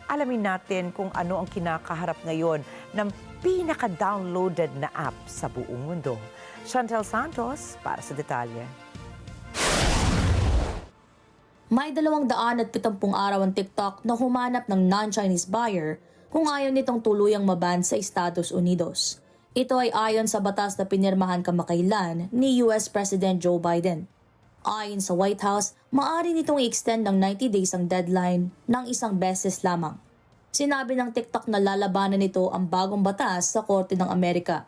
Alamin natin kung ano ang kinakaharap ngayon ng pinaka-downloaded na app sa buong mundo. Chantel Santos para sa detalye. May 270 araw ang TikTok na humanap ng non-Chinese buyer kung ayaw nitong tuluyang maban sa Estados Unidos. Ito ay ayon sa batas na pinirmahan kamakailan ni US President Joe Biden. Ayon sa White House, maaari nitong i-extend ng 90 days ang deadline ng 1 beses lamang. Sinabi ng TikTok na lalabanan nito ang bagong batas sa Korte ng Amerika.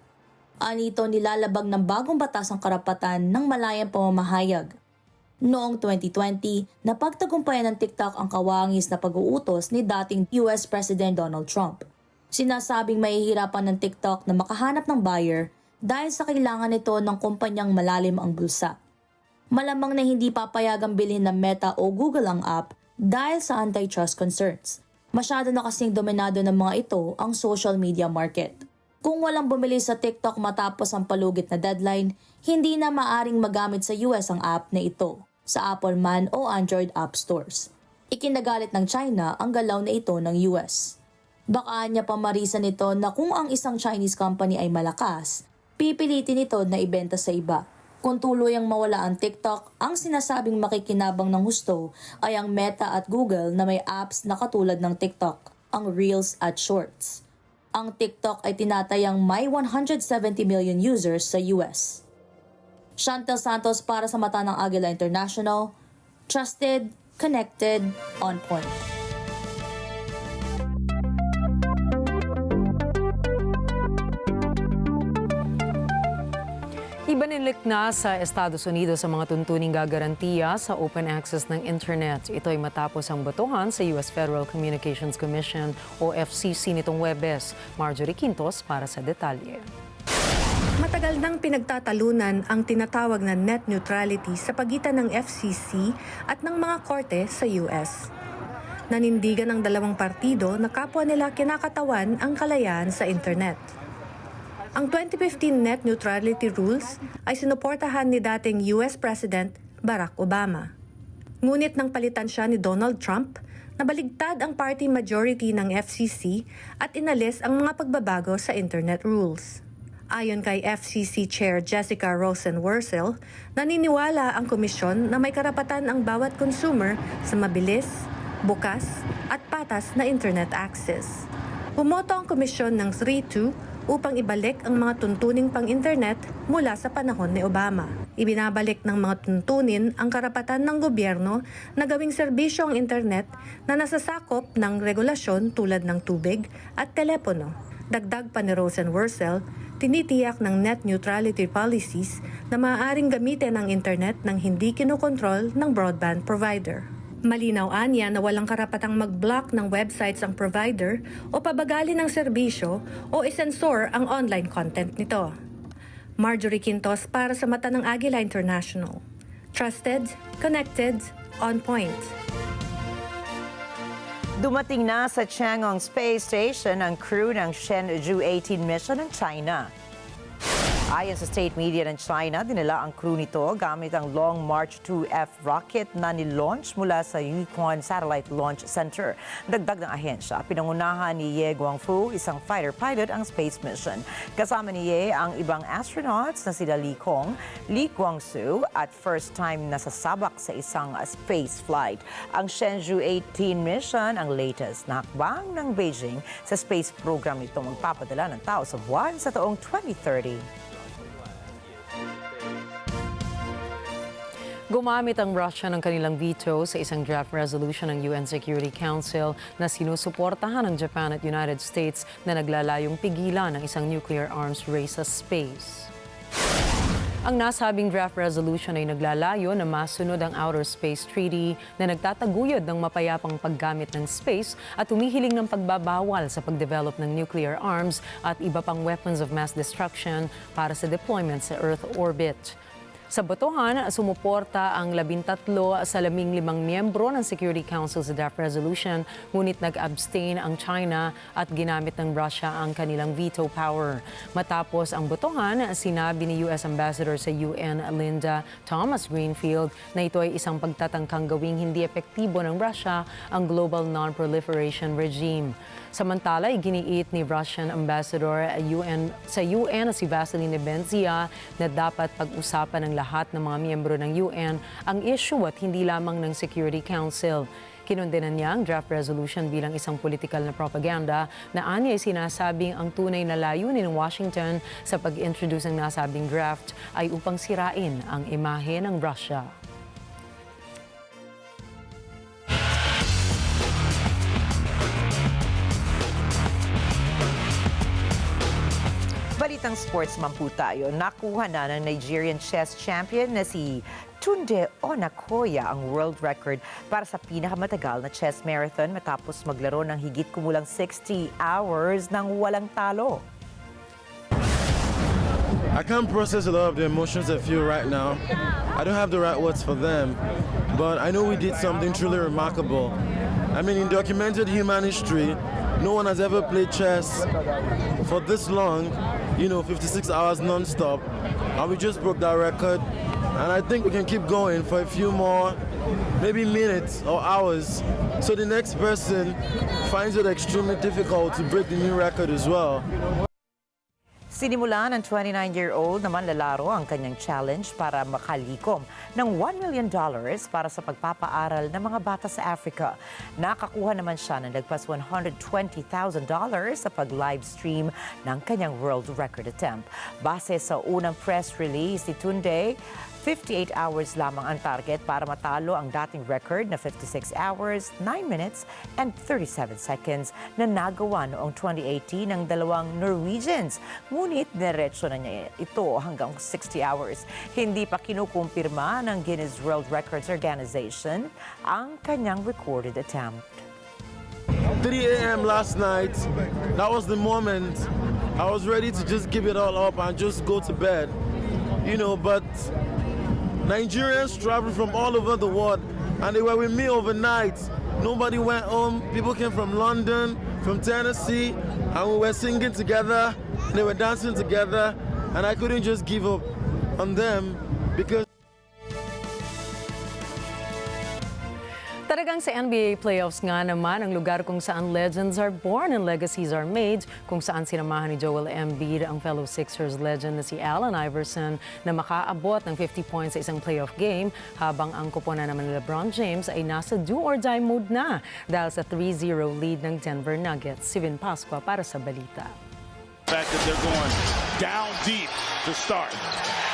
Anito nilalabag ng bagong batas ang karapatan ng malayang pamamahayag. Noong 2020, napagtagumpayan ng TikTok ang kawangis na pag-uutos ni dating US President Donald Trump. Sinasabing mahihirapan ng TikTok na makahanap ng buyer dahil sa kailangan nito ng kumpanyang malalim ang bulsa. Malamang na hindi papayagang bilhin ng Meta o Google ang app dahil sa antitrust concerns. Masyado na kasing dominado ng mga ito ang social media market. Kung walang bumili sa TikTok matapos ang palugit na deadline, hindi na maaring magamit sa US ang app na ito sa Apple man o Android app stores. Ikinagalit ng China ang galaw na ito ng US. Baka niya pamarisan nito na kung ang isang Chinese company ay malakas, pipilitin ito na ibenta sa iba. Kung tuluyang mawala ang TikTok, ang sinasabing makikinabang ng husto ay ang Meta at Google na may apps na katulad ng TikTok, ang Reels at Shorts. Ang TikTok ay tinatayang may 170 million users sa US. Chantel Santos para sa Mata ng Agila International, trusted, connected, on point. Ibanilik na sa Estados Unidos ang mga tuntuning gagarantiya sa open access ng internet. Ito ay matapos ang botohan sa US Federal Communications Commission o FCC nitong Huwebes. Marjorie Quintos para sa detalye. Matagal nang pinagtatalunan ang tinatawag na net neutrality sa pagitan ng FCC at ng mga korte sa US. Nanindigan ng dalawang partido na kapwa nila kinakatawan ang kalayaan sa internet. Ang 2015 net neutrality rules ay sinuportahan ni dating US President Barack Obama. Ngunit nang palitan siya ni Donald Trump, nabaligtad ang party majority ng FCC at inalis ang mga pagbabago sa internet rules. Ayon kay FCC Chair Jessica Rosenworcel, naniniwala ang komisyon na may karapatan ang bawat consumer sa mabilis, bukas at patas na internet access. Bumoto ang komisyon ng 3-2 upang ibalik ang mga tuntuning pang-internet mula sa panahon ni Obama. Ibinabalik ng mga tuntunin ang karapatan ng gobyerno na gawing serbisyo ang internet na nasasakop ng regulasyon tulad ng tubig at telepono. Dagdag pa ni Rosenworcel, tinitiyak ng net neutrality policies na maaaring gamitin ang internet ng hindi kinokontrol ng broadband provider. Malinaw anya na walang karapatang mag-block ng websites ang provider o pabagalin ng serbisyo o isensor ang online content nito. Marjorie Quintos para sa Mata ng Agila International. Trusted, connected, on point. Dumating na sa Chang'e Space Station ang crew ng Shenzhou 18 mission ng China. Ayon sa state media ng China, dinala ang crew nito gamit ang Long March 2F rocket na nilaunch mula sa Yukon Satellite Launch Center. Dagdag ng ahensya, pinangunahan ni Ye Guangfu, isang fighter pilot, ang space mission. Kasama ni Ye ang ibang astronauts na sila Li Kong, Li Guangsu at first time na sasabak sa isang space flight. Ang Shenzhou 18 mission ang latest na hakbang ng Beijing sa space program nito magpapadala ng tao sa buwan sa taong 2030. Gumamit ang Russia ng kanilang veto sa isang draft resolution ng UN Security Council na sinusuportahan ng Japan at United States na naglalayong pigilan ng isang nuclear arms race sa space. Ang nasabing draft resolution ay naglalayo na masunod ang Outer Space Treaty na nagtataguyod ng mapayapang paggamit ng space at humihiling ng pagbabawal sa pagdevelop ng nuclear arms at iba pang weapons of mass destruction para sa deployment sa Earth orbit. Sa botohan, sumuporta ang 13 sa 15 miyembro ng Security Council sa draft resolution, ngunit nag-abstain ang China at ginamit ng Russia ang kanilang veto power. Matapos ang botohan, sinabi ni US Ambassador sa UN Linda Thomas-Greenfield na ito ay isang pagtatangkang gawing hindi epektibo ng Russia ang global non-proliferation regime. Samantala, iginiit ni Russian Ambassador sa UN si Vasilina Benzia na dapat pag-usapan ng lahat ng mga miyembro ng UN ang issue at hindi lamang ng Security Council. Kinondenan niya ang draft resolution bilang isang political na propaganda na anya ay sinasabing ang tunay na layunin ng Washington sa pag-introduce ng nasabing draft ay upang sirain ang imahe ng Russia. Balitang sportsman po tayo. Nakuha na ng Nigerian chess champion na si Tunde Onakoya ang world record para sa pinakamatagal na chess marathon matapos maglaro ng higit kumulang 60 hours ng walang talo. I can't process a lot of the emotions I feel right now. I don't have the right words for them, but I know we did something truly remarkable. I mean, in documented human history, no one has ever played chess for this long, 56 hours non-stop, and we just broke that record. And I think we can keep going for a few more, maybe minutes or hours, so the next person finds it extremely difficult to break the new record as well. Sinimulan ng 29-year-old naman lalaro ang kanyang challenge para makalikom ng $1 million para sa pagpapaaral ng mga bata sa Africa. Nakakuha naman siya ng nagpas $120,000 sa pag-live stream ng kanyang world record attempt. Base sa unang press release ni Tunde, 58 hours lamang ang target para matalo ang dating record na 56 hours, 9 minutes, and 37 seconds na nagawa noong 2018 ng dalawang Norwegians. Ngunit diretso na niya ito hanggang 60 hours. Hindi pa kinukumpirma ng Guinness World Records Organization ang kanyang recorded attempt. 3 a.m. last night, that was the moment I was ready to just give it all up and just go to bed. But Nigerians traveled from all over the world and they were with me overnight. Nobody went home. People came from London, from Tennessee, and we were singing together. They were dancing together, and I couldn't just give up on them because Talagang sa NBA playoffs nga naman ang lugar kung saan legends are born and legacies are made, kung saan sinamahan ni Joel Embiid ang fellow Sixers legend na si Allen Iverson na makaabot ng 50 points sa isang playoff game, habang ang koponan naman ni LeBron James ay nasa do-or-die mode na dahil sa 3-0 lead ng Denver Nuggets. Si Vin Pascua para sa balita. The fact that they're going down deep to start.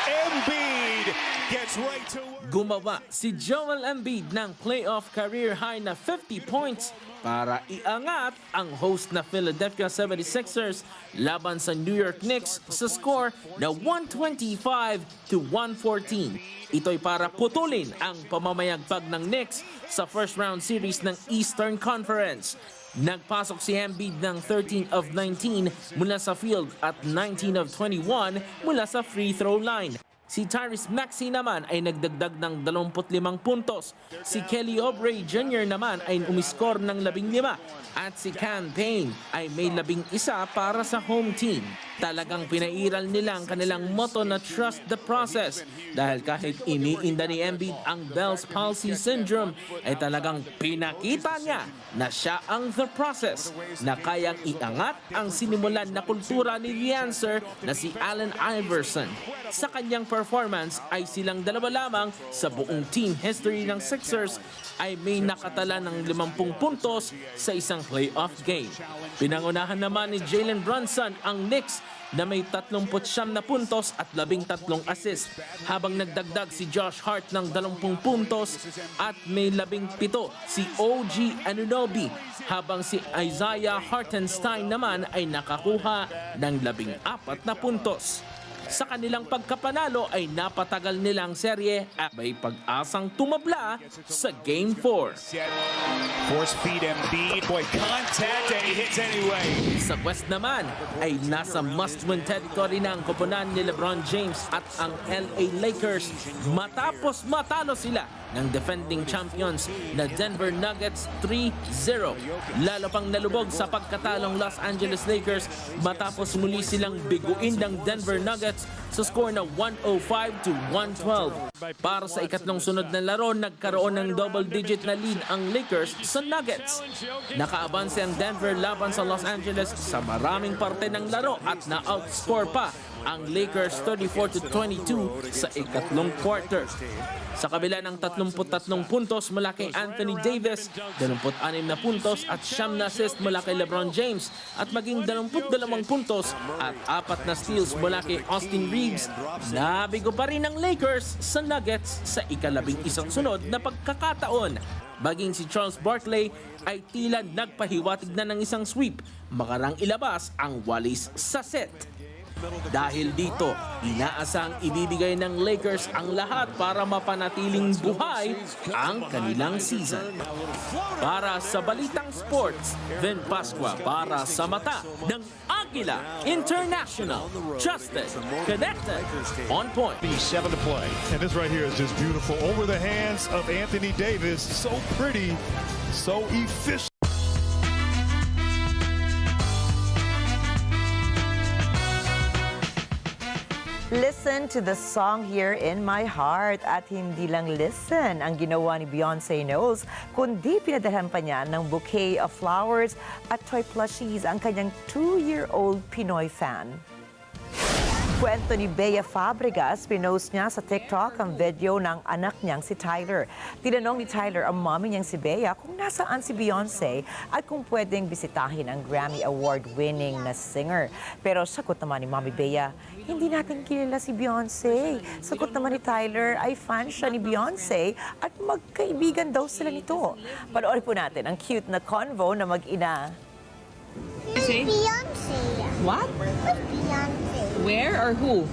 Embiid gets right to work. Gumawa si Joel Embiid ng playoff career high na 50 points para iangat ang host na Philadelphia 76ers laban sa New York Knicks sa score na 125-114. Ito'y para putulin ang pamamayagpag ng Knicks sa first round series ng Eastern Conference. Nagpasok si Embiid ng 13 of 19 mula sa field at 19 of 21 mula sa free throw line. Si Tyrese Maxey naman ay nagdagdag ng 25 puntos. Si Kelly Oubre Jr. naman ay umiskor ng 15 at si Cam Payne ay may 11 para sa home team. Talagang pinairal nila ang kanilang motto na trust the process. Dahil kahit iniinda ni Embiid ang Bell's palsy syndrome, ay talagang pinakita niya na siya ang the process, na kayang iangat ang sinimulan na kultura ni The Answer na si Allen Iverson. Sa kanyang performance ay silang dalawa lamang sa buong team history ng Sixers ay may nakatala ng 50 puntos sa isang playoff game. Pinangunahan naman ni Jalen Brunson ang Knicks na may 39 na puntos at 13 assist, habang nagdagdag si Josh Hart ng 20 puntos at may 17 si OG Anunoby, habang si Isaiah Hartenstein naman ay nakakuha ng 14 na puntos. Sa kanilang pagkapanalo ay napatagal nilang serye at may pag-asang tumabla sa Game 4. Force feed Embiid. Boy, contact and he hits anyway. Sa West naman ay nasa must-win territory na ang koponan ni LeBron James at ang LA Lakers matapos matalo sila ng defending champions na Denver Nuggets 3-0. Lalo pang nalubog sa pagkatalong Los Angeles Lakers matapos muli silang biguin ng Denver Nuggets sa score na 105-112. Para sa ikatlong sunod na laro, nagkaroon ng double-digit na lead ang Lakers sa Nuggets. Nakaabanse ang Denver laban sa Los Angeles sa maraming parte ng laro at na-outscore pa ang Lakers 34-22 sa ikatlong quarter. Sa kabila ng 33 puntos mula kay Anthony Davis, 26 na puntos at 9 na assist mula kay LeBron James at maging 22 puntos at 4 na steals mula kay Austin Reeves, nabigo pa rin ang Lakers sa Nuggets sa ika-11 sunod na pagkakataon. Maging si Charles Barkley ay tila nagpahiwatig na ng isang sweep, makarang ilabas ang walis sa set. Dahil dito, inaasang ibibigay ng Lakers ang lahat para mapanatiling buhay ang kanilang season. Para sa Balitang Sports, Vin Pascua para sa mata ng Agila International. Trusted, connected, on point. 7 to play. And this right here is just beautiful. Over the hands of Anthony Davis. So pretty, so efficient. Listen to the song here in my heart, at hindi lang listen ang ginawa ni Beyonce Knowles, kundi pinadalhan pa niya ng bouquet of flowers at toy plushies ang kanyang 2-year-old Pinoy fan. Kwento ni Bea Fabregas, pinost niya sa TikTok ang video ng anak niyang si Tyler. Tinanong ni Tyler ang mommy niyang si Bea kung nasaan si Beyonce at kung pwedeng bisitahin ang Grammy Award-winning na singer. Pero sagot naman ni Mommy Bea, hindi natin kilala si Beyonce. Sagot naman ni Tyler, ay fan siya ni Beyonce at magkaibigan daw sila nito. Panoorin po natin ang cute na convo na mag-ina. Beyonce. What? Who's Beyonce? Where or who?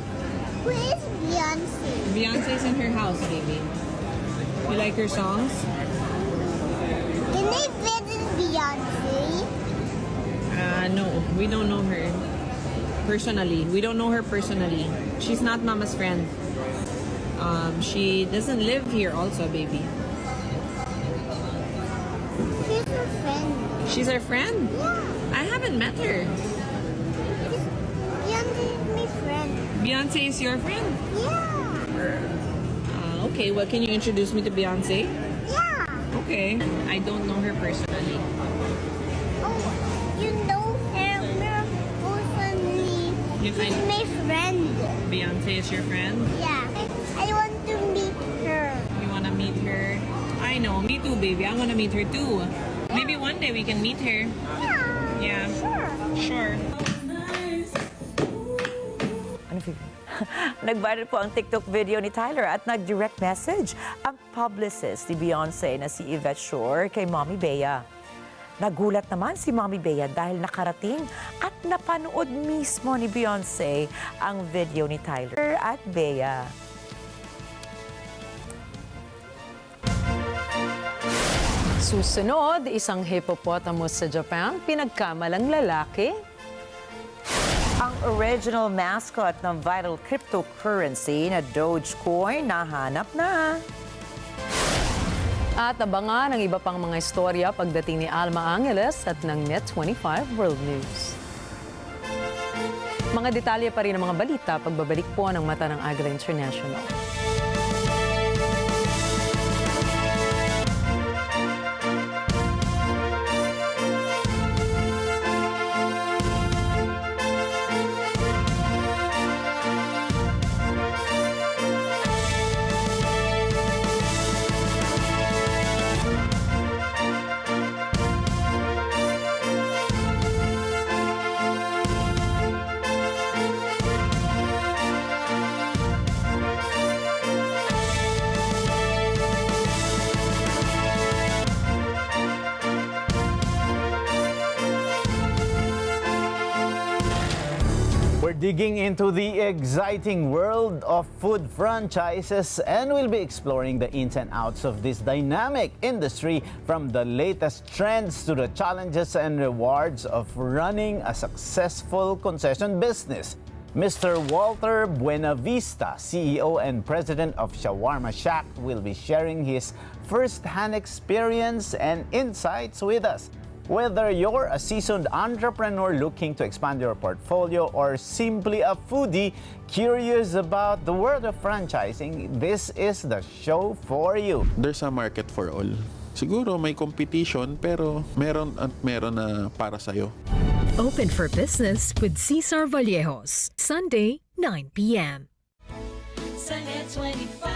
Who is Beyonce? Beyonce's in her house, baby. You like her songs? Can they visit Beyonce? No, we don't know her personally. We don't know her personally. She's not Mama's friend. She doesn't live here also, baby. She's her friend. She's her friend? Yeah. I haven't met her. Beyonce is my friend. Beyonce is your friend? Yeah. Okay, well, can you introduce me to Beyonce? Yeah. Okay. I don't know her personally. Oh, you know her personally. You She's find- my friend. Beyonce is your friend? Yeah. I want to meet her. You wanna meet her? I know, me too, baby. I wanna meet her too. Maybe one day we can meet her. Yeah. Yeah. Sure. Sure. Nag-viral po ang TikTok video ni Tyler at nag-direct message ang publicist ni Beyonce na si Yvette Shore kay Mommy Bea. Nagulat naman si Mommy Bea dahil nakarating at napanood mismo ni Beyonce ang video ni Tyler at Bea. Susunod, isang hippopotamus sa Japan, pinagkamalang lalaki. Ang original mascot ng viral cryptocurrency na Dogecoin nahanap na. At abangan ang iba pang mga istorya pagdating ni Alma Angeles at ng Net25 World News. Mga detalye pa rin ng mga balita pagbabalik po ng Mata ng Agila International. We're digging into the exciting world of food franchises, and we'll be exploring the ins and outs of this dynamic industry, from the latest trends to the challenges and rewards of running a successful concession business. Mr. Walter Buenavista, CEO and President of Shawarma Shack, will be sharing his first-hand experience and insights with us. Whether you're a seasoned entrepreneur looking to expand your portfolio or simply a foodie curious about the world of franchising, this is the show for you. There's a market for all. Siguro may competition pero meron at meron na para sa'yo. Open for Business with Cesar Vallejos, Sunday, 9 p.m. Sunday 25.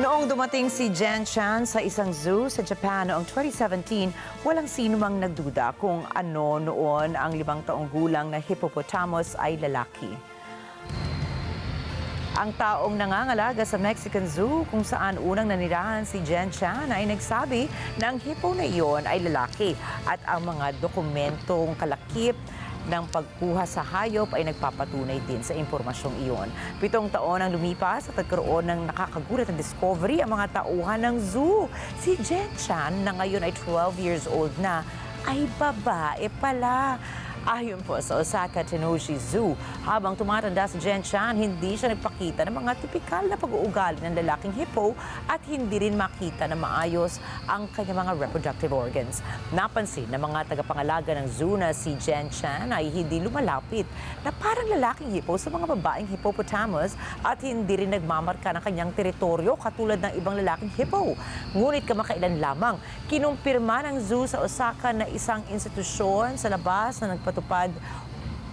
Noong dumating si Jen Chan sa isang zoo sa Japan noong 2017, walang sino mang nagduda kung ano noon ang 5 taong gulang na hippopotamus ay lalaki. Ang taong nangangalaga sa Mexican Zoo kung saan unang nanirahan si Jen Chan ay nagsabi na ang hippo na iyon ay lalaki at ang mga dokumentong kalakip ng pagkuha sa hayop ay nagpapatunay din sa impormasyong iyon. 7 taon ang lumipas at nagkaroon ng nakakagulat na discovery ang mga tauhan ng zoo. Si Jen Chan na ngayon ay 12 years old na ay babae pala. Ayon po sa Osaka Tenoshi Zoo, habang tumatanda si Jen Chan, hindi siya nagpakita ng mga tipikal na pag-uugali ng lalaking hippo at hindi rin makita na maayos ang kanyang mga reproductive organs. Napansin ng mga tagapangalaga ng zoo na si Jen Chan ay hindi lumalapit na parang lalaking hippo sa mga babaeng hippopotamus at hindi rin nagmamarka ng kanyang teritoryo katulad ng ibang lalaking hippo. Ngunit kamakailan lamang, kinumpirma ng zoo sa Osaka na isang institusyon sa labas na nagpatupad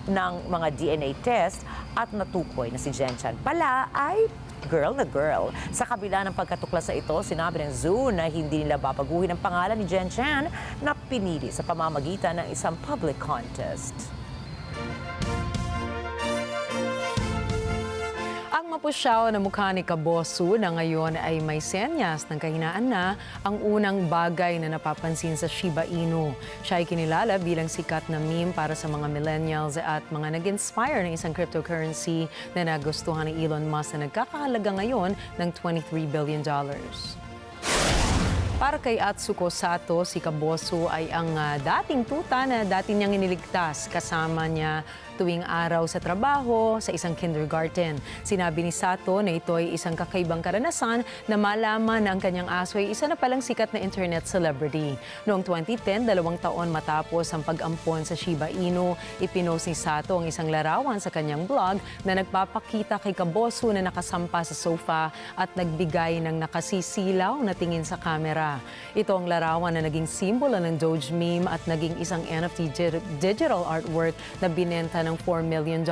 ng mga DNA test at natukoy na si Jen Chan pala ay girl na girl. Sa kabila ng pagkatuklas sa ito, sinabi ng zoo na hindi nila babaguhin ang pangalan ni Jen Chan na pinili sa pamamagitan ng isang public contest. Ang mapusyaw na mukha ni Kabosu na ngayon ay may senyas ng kahinaan na ang unang bagay na napapansin sa Shiba Inu. Siya ay kinilala bilang sikat na meme para sa mga millennials at mga nag-inspire ng isang cryptocurrency na nagustuhan ni Elon Musk na nagkakahalaga ngayon ng $23 billion. Para kay Atsuko Sato, si Kabosu ay ang dating tuta na dati niyang iniligtas kasama niya tuwing araw sa trabaho sa isang kindergarten. Sinabi ni Sato na ito ay isang kakaibang karanasan na malaman na ang kanyang aso ay isa na palang sikat na internet celebrity. Noong 2010, 2 taon matapos ang pag-ampon sa Shiba Inu, ipinost ni Sato ang isang larawan sa kanyang blog na nagpapakita kay Kabosu na nakasampa sa sofa at nagbigay ng nakasisilaw na tingin sa kamera. Ito ang larawan na naging simbolo ng Doge meme at naging isang NFT digital artwork na binenta ng $4 million.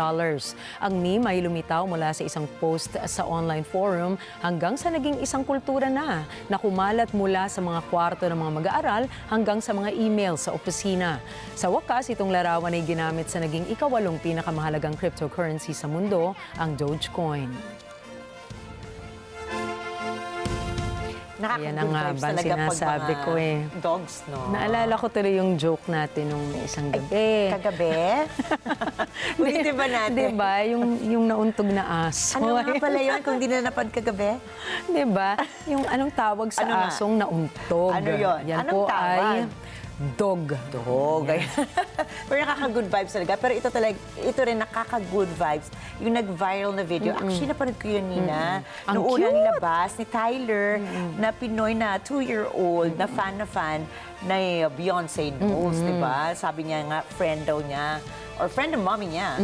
Ang meme ay lumitaw mula sa isang post sa online forum hanggang sa naging isang kultura na kumalat mula sa mga kwarto ng mga mag-aaral hanggang sa mga email sa opisina. Sa wakas, itong larawan ay ginamit sa naging ika-8 pinakamahalagang cryptocurrency sa mundo, ang Dogecoin. Yan ang nga ba sinasabi ko eh. Dogs, no? Naalala ko tuloy yung joke natin nung isang gabi. Kagabi? Ulitin ba natin? Diba? Yung nauntog na aso. Ano nga pala yun kung di na napad kagabi? Diba? Yung anong tawag sa asong nauntog. Ano yun? Yan anong po tawag? ay Dog. Pero nakaka-good vibes talaga. Pero ito rin nakaka-good vibes. Yung nag-viral na video. Actually, napanood ko yun, Nina. Noong unang nilabas ni Tyler na Pinoy na 2-year-old na fan na Beyonce knows, di ba? Sabi niya nga, friend daw niya. Or friend ng mommy niya,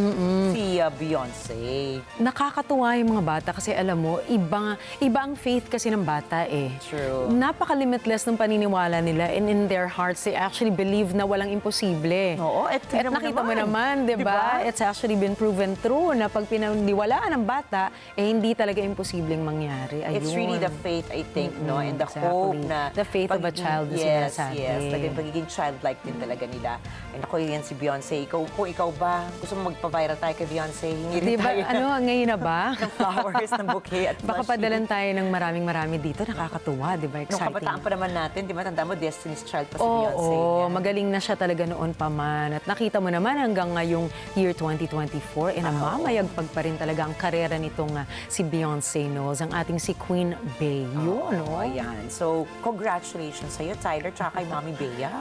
si Beyonce. Nakakatuwa yung mga bata kasi alam mo, iba ang faith kasi ng bata eh. True. Napaka-limitless ng paniniwala nila and in their hearts, they actually believe na walang imposible. Oo, at nakita mo naman, di ba? It's actually been proven true na pag pinaniwalaan ng bata, eh hindi talaga imposibleng mangyari. Ayun. It's really the faith, I think, no? And the hope na... The faith of a child na sinasabi. Yes, pagiging childlike din talaga nila. And ako yan si Beyonce. Kung ikaw ba, gusto mo magpa-viral tayo kay Beyonce? Hingi diba, tayo ngayon na ba? ng flowers, ng bouquet at baka padalan tayo ng marami dito. Nakakatuwa, di ba? Exciting. Nung kabataan pa naman natin, di ba? Tanda mo, Destiny's Child pa si Beyonce. Oo, magaling na siya talaga noon pa man. At nakita mo naman hanggang ngayong year 2024, namamayagpag pa rin talaga ang karera nitong si Beyonce knows, ang ating si Queen Bey. Yun, no? Ayan. So, congratulations sa'yo, Tyler, tsaka kay Mami Bea.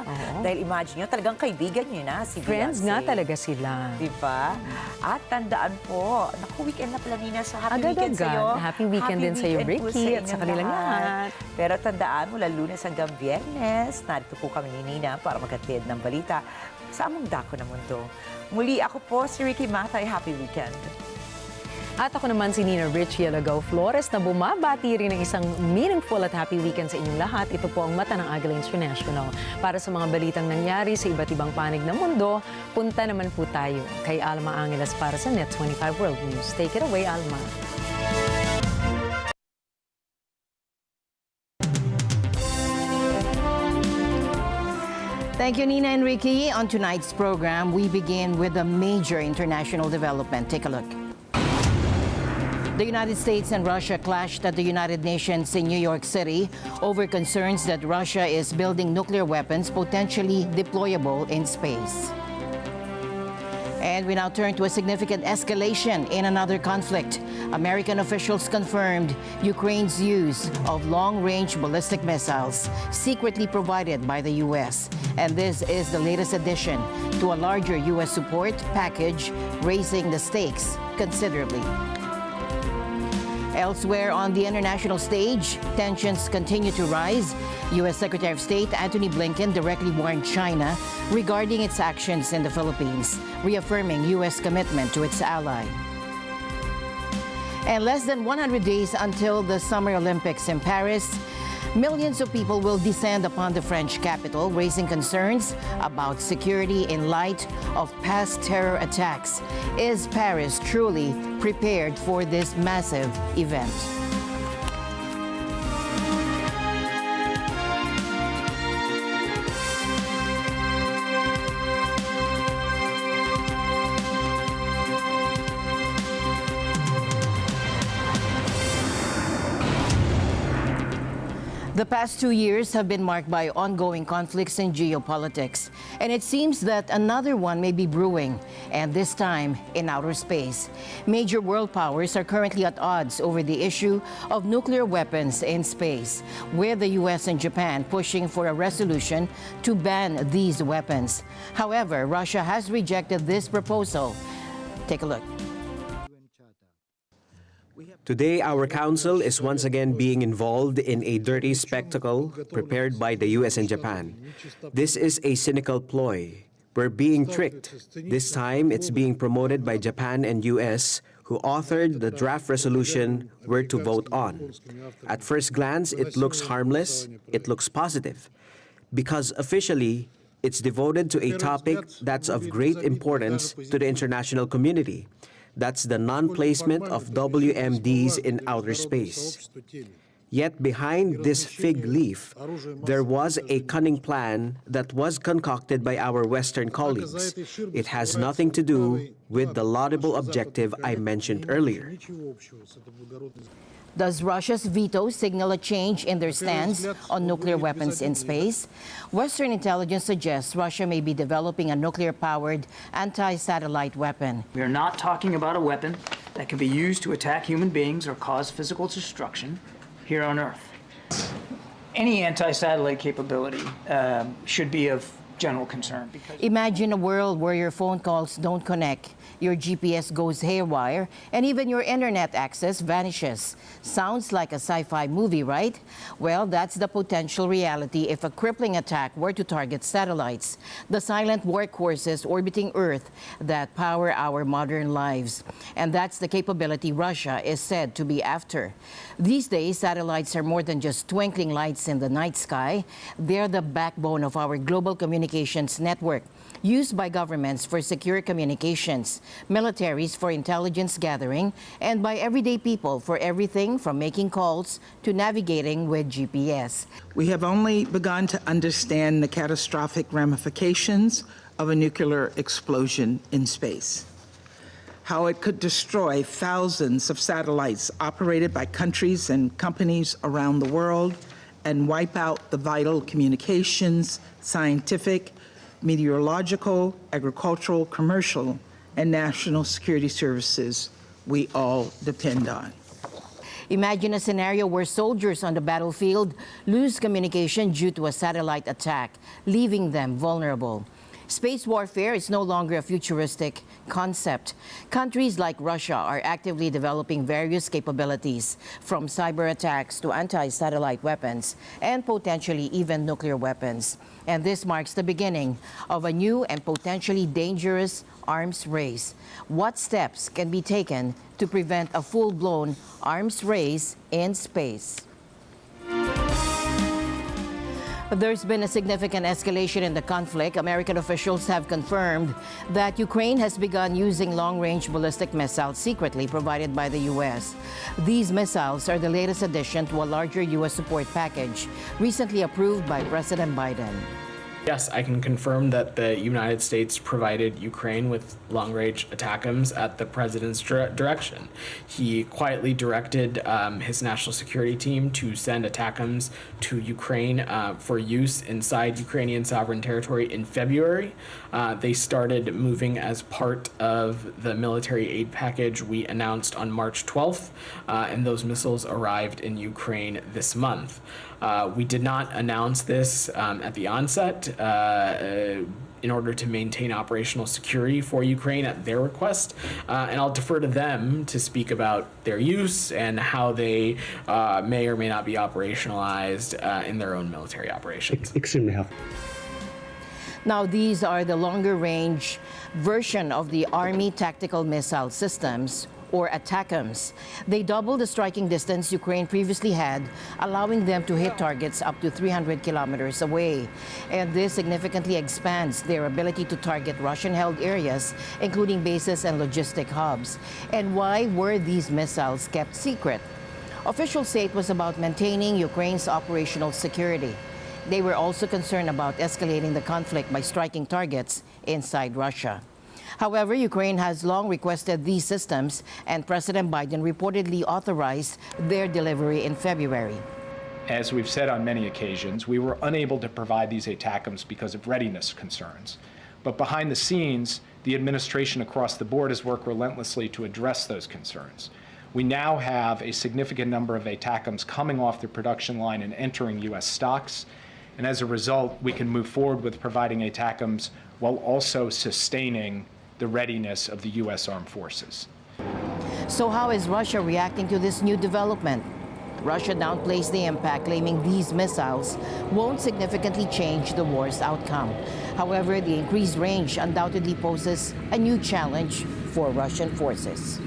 Dahil imagine nyo, talagang kaibigan nyo na si Friends Beyonce. nga talaga sila. Diba? At tandaan po, naku, weekend na pala, Nina. So, happy weekend sa'yo. Happy weekend din sa'yo, Ricky, at sa kanilang lahat. Pero tandaan, mula Lunes hanggang Biyernes, narito po kami ni Nina para maghatid ng balita sa among dako na mundo. Muli, ako po si Ricky Matay. Happy weekend. At ako naman si Nina Richie Alagaw Flores na bumabati rin ng isang meaningful at happy weekend sa inyong lahat. Ito po ang Mata ng Agila International. Para sa mga balitang nangyari sa iba't ibang panig ng mundo, punta naman po tayo kay Alma Angeles para sa Net 25 World News. Take it away, Alma. Thank you, Nina and Ricky. On tonight's program, we begin with a major international development. Take a look. The United States and Russia clashed at the United Nations in New York City over concerns that Russia is building nuclear weapons potentially deployable in space. And we now turn to a significant escalation in another conflict. American officials confirmed Ukraine's use of long-range ballistic missiles secretly provided by the U.S. And this is the latest addition to a larger U.S. support package, raising the stakes considerably. Elsewhere on the international stage, tensions continue to rise. U.S. Secretary of State Antony Blinken directly warned China regarding its actions in the Philippines, reaffirming U.S. commitment to its ally. And less than 100 days until the Summer Olympics in Paris, millions of people will descend upon the French capital, raising concerns about security in light of past terror attacks. Is Paris truly prepared for this massive event? The past 2 years have been marked by ongoing conflicts in geopolitics, and it seems that another one may be brewing, and this time in outer space. Major world powers are currently at odds over the issue of nuclear weapons in space, with the US and Japan pushing for a resolution to ban these weapons. However, Russia has rejected this proposal. Take a look. Today, our council is once again being involved in a dirty spectacle prepared by the US and Japan. This is a cynical ploy. We're being tricked. This time, it's being promoted by Japan and US, who authored the draft resolution we're to vote on. At first glance, it looks harmless. It looks positive. Because officially, it's devoted to a topic that's of great importance to the international community. That's the non-placement of WMDs in outer space. Yet behind this fig leaf, there was a cunning plan that was concocted by our Western colleagues. It has nothing to do with the laudable objective I mentioned earlier. Does Russia's veto signal a change in their stance on nuclear weapons in space? Western intelligence suggests Russia may be developing a nuclear-powered anti-satellite weapon. We are not talking about a weapon that can be used to attack human beings or cause physical destruction here on Earth. Any anti-satellite capability should be of general concern. Imagine a world where your phone calls don't connect, your GPS goes haywire, and even your internet access vanishes. Sounds like a sci-fi movie, right? Well, that's the potential reality if a crippling attack were to target satellites, the silent workhorses orbiting Earth that power our modern lives. And that's the capability Russia is said to be after. These days, satellites are more than just twinkling lights in the night sky. They're the backbone of our global communications network, used by governments for secure communications, militaries for intelligence gathering, and by everyday people for everything from making calls to navigating with GPS. We have only begun to understand the catastrophic ramifications of a nuclear explosion in space. How it could destroy thousands of satellites operated by countries and companies around the world and wipe out the vital communications, scientific, meteorological, agricultural, commercial, and national security services we all depend on. Imagine a scenario where soldiers on the battlefield lose communication due to a satellite attack, leaving them vulnerable. Space warfare is no longer a futuristic concept. Countries like Russia are actively developing various capabilities, from cyber attacks to anti-satellite weapons and potentially even nuclear weapons. And this marks the beginning of a new and potentially dangerous arms race. What steps can be taken to prevent a full-blown arms race in space? There's been a significant escalation in the conflict. American officials have confirmed that Ukraine has begun using long-range ballistic missiles secretly provided by the U.S. These missiles are the latest addition to a larger U.S. support package recently approved by President Biden. Yes, I can confirm that the United States provided Ukraine with long-range ATACMS at the president's direction. He quietly directed his national security team to send ATACMS to Ukraine for use inside Ukrainian sovereign territory in February. They started moving as part of the military aid package we announced on March 12th, and those missiles arrived in Ukraine this month. We did not announce this at the onset in order to maintain operational security for Ukraine at their request. And I'll defer to them to speak about their use and how they may or may not be operationalized in their own military operations. Extremely helpful. Now, these are the longer-range version of the Army Tactical Missile Systems, or ATACMS. They double the striking distance Ukraine previously had, allowing them to hit targets up to 300 kilometers away. And this significantly expands their ability to target Russian-held areas, including bases and logistic hubs. And why were these missiles kept secret? Officials say it was about maintaining Ukraine's operational security. They were also concerned about escalating the conflict by striking targets inside Russia. However, Ukraine has long requested these systems, and President Biden reportedly authorized their delivery in February. As we've said on many occasions, we were unable to provide these ATACMS because of readiness concerns. But behind the scenes, the administration across the board has worked relentlessly to address those concerns. We now have a significant number of ATACMS coming off the production line and entering U.S. stocks. And as a result, we can move forward with providing ATACMS while also sustaining the readiness of the U.S. Armed Forces. So how is Russia reacting to this new development? Russia downplays the impact, claiming these missiles won't significantly change the war's outcome. However, the increased range undoubtedly poses a new challenge for Russian forces.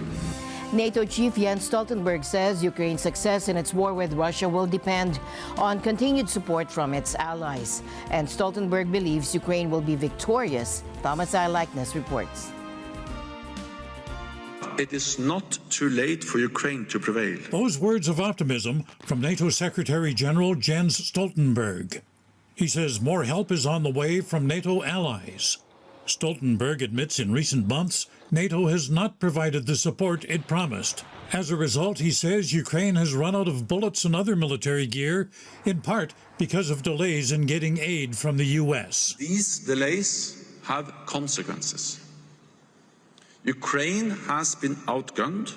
NATO Chief Jens Stoltenberg says Ukraine's success in its war with Russia will depend on continued support from its allies. And Stoltenberg believes Ukraine will be victorious. Thomas I. Likeness reports. It is not too late for Ukraine to prevail. Those words of optimism from NATO Secretary General Jens Stoltenberg. He says more help is on the way from NATO allies. Stoltenberg admits in recent months NATO has not provided the support it promised. As a result, he says Ukraine has run out of bullets and other military gear, in part because of delays in getting aid from the U.S. These delays have consequences. Ukraine has been outgunned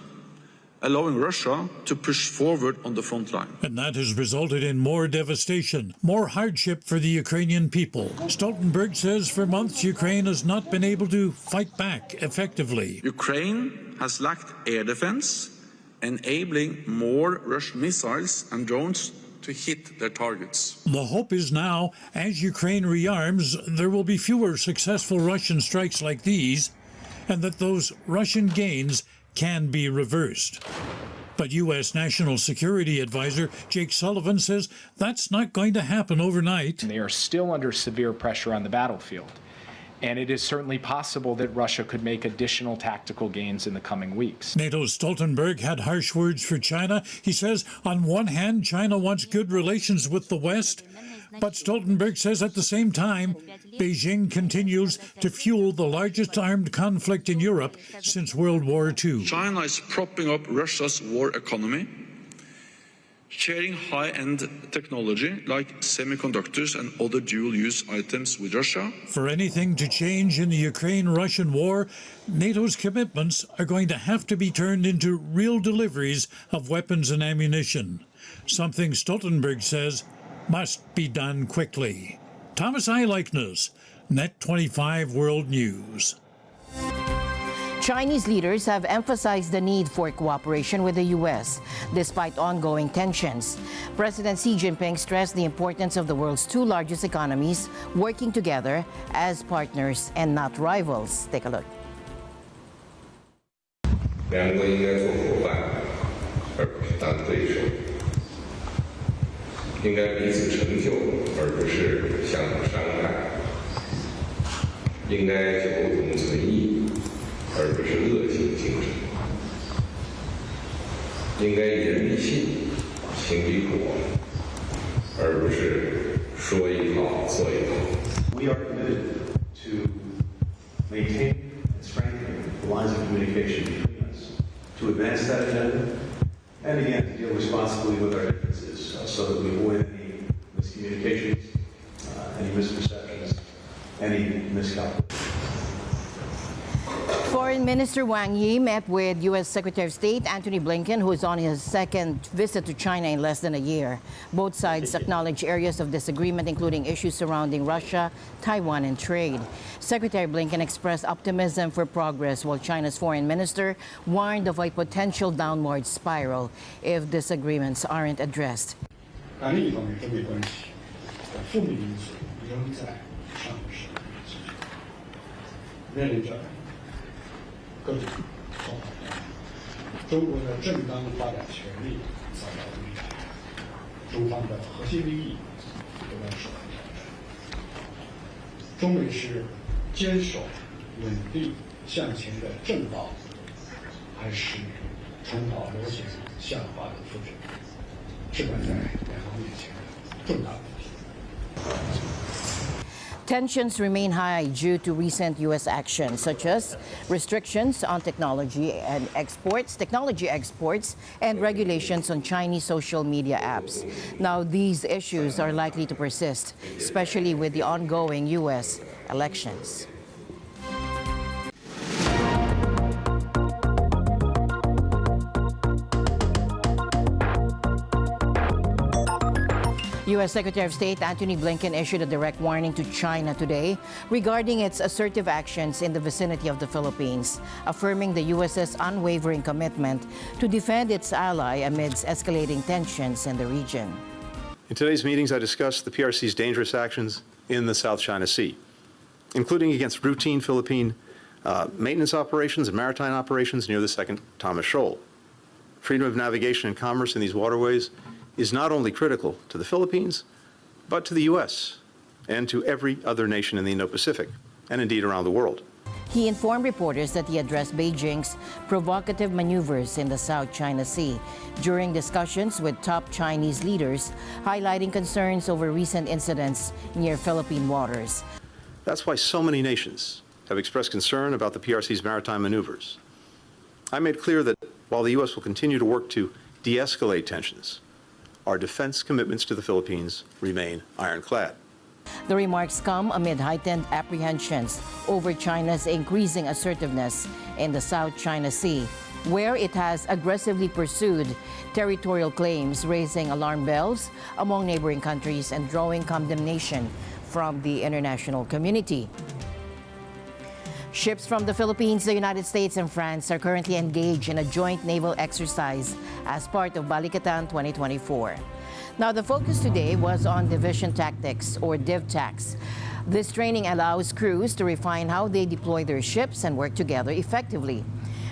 allowing Russia to push forward on the front line. And that has resulted in more devastation, more hardship for the Ukrainian people. Stoltenberg says for months Ukraine has not been able to fight back effectively. Ukraine has lacked air defense, enabling more Russian missiles and drones to hit their targets. The hope is now, as Ukraine rearms, there will be fewer successful Russian strikes like these, and that those Russian gains can be reversed. But U.S. National Security Advisor Jake Sullivan says that's not going to happen overnight. They are still under severe pressure on the battlefield. And it is certainly possible that Russia could make additional tactical gains in the coming weeks. NATO's Stoltenberg had harsh words for China. He says, on one hand, China wants good relations with the West, but Stoltenberg says at the same time, Beijing continues to fuel the largest armed conflict in Europe since World War II. China is propping up Russia's war economy, sharing high-end technology like semiconductors and other dual-use items with Russia. For anything to change in the Ukraine-Russian war, NATO's commitments are going to have to be turned into real deliveries of weapons and ammunition, something Stoltenberg says must be done quickly. Thomas Eichner, Net 25 World News. Chinese leaders have emphasized the need for cooperation with the U.S. despite ongoing tensions. President Xi Jinping stressed the importance of the world's two largest economies working together as partners and not rivals. Take a look. 两国应该做伙伴，而不是当对手；应该彼此成就，而不是相互伤害；应该求同存异，而不是恶性竞争；应该言必信，行必果，而不是说一套做一套。We are committed to maintain and strengthen the lines of communication between us, to advance that agenda, and again, to deal responsibly with our differences so that we avoid any miscommunications, any misperceptions, any miscalculations. Foreign Minister Wang Yi met with U.S. Secretary of State Antony Blinken, who is on his second visit to China in less than a year. Both sides acknowledge areas of disagreement, including issues surrounding Russia, Taiwan, and trade. Secretary Blinken expressed optimism for progress, while China's foreign minister warned of a potential downward spiral if disagreements aren't addressed. 但另一方面，中美关系的负面因素仍在上升，面临着各种状况。中国的正当发展权利遭到危害，中方的核心利益不断受到挑战。中美是坚守稳定向前的正道，还是重蹈螺旋下滑的覆辙？ 是摆在两方面前的重大问题。 Tensions remain high due to recent U.S. actions, such as restrictions on technology exports, and regulations on Chinese social media apps. Now, these issues are likely to persist, especially with the ongoing U.S. elections. U.S. Secretary of State Antony Blinken issued a direct warning to China today regarding its assertive actions in the vicinity of the Philippines, affirming the U.S.'s unwavering commitment to defend its ally amidst escalating tensions in the region. In today's meetings, I discussed the PRC's dangerous actions in the South China Sea, including against routine Philippine maintenance operations and maritime operations near the Second Thomas Shoal. Freedom of navigation and commerce in these waterways is not only critical to the Philippines, but to the U.S. and to every other nation in the Indo-Pacific, and indeed around the world. He informed reporters that he addressed Beijing's provocative maneuvers in the South China Sea during discussions with top Chinese leaders, highlighting concerns over recent incidents near Philippine waters. That's why so many nations have expressed concern about the PRC's maritime maneuvers. I made clear that while the U.S. will continue to work to de-escalate tensions, our defense commitments to the Philippines remain ironclad. The remarks come amid heightened apprehensions over China's increasing assertiveness in the South China Sea, where it has aggressively pursued territorial claims, raising alarm bells among neighboring countries and drawing condemnation from the international community. Ships from the Philippines, the United States, and France are currently engaged in a joint naval exercise as part of Balikatan 2024. Now, the focus today was on division tactics, or DivTacs. This training allows crews to refine how they deploy their ships and work together effectively.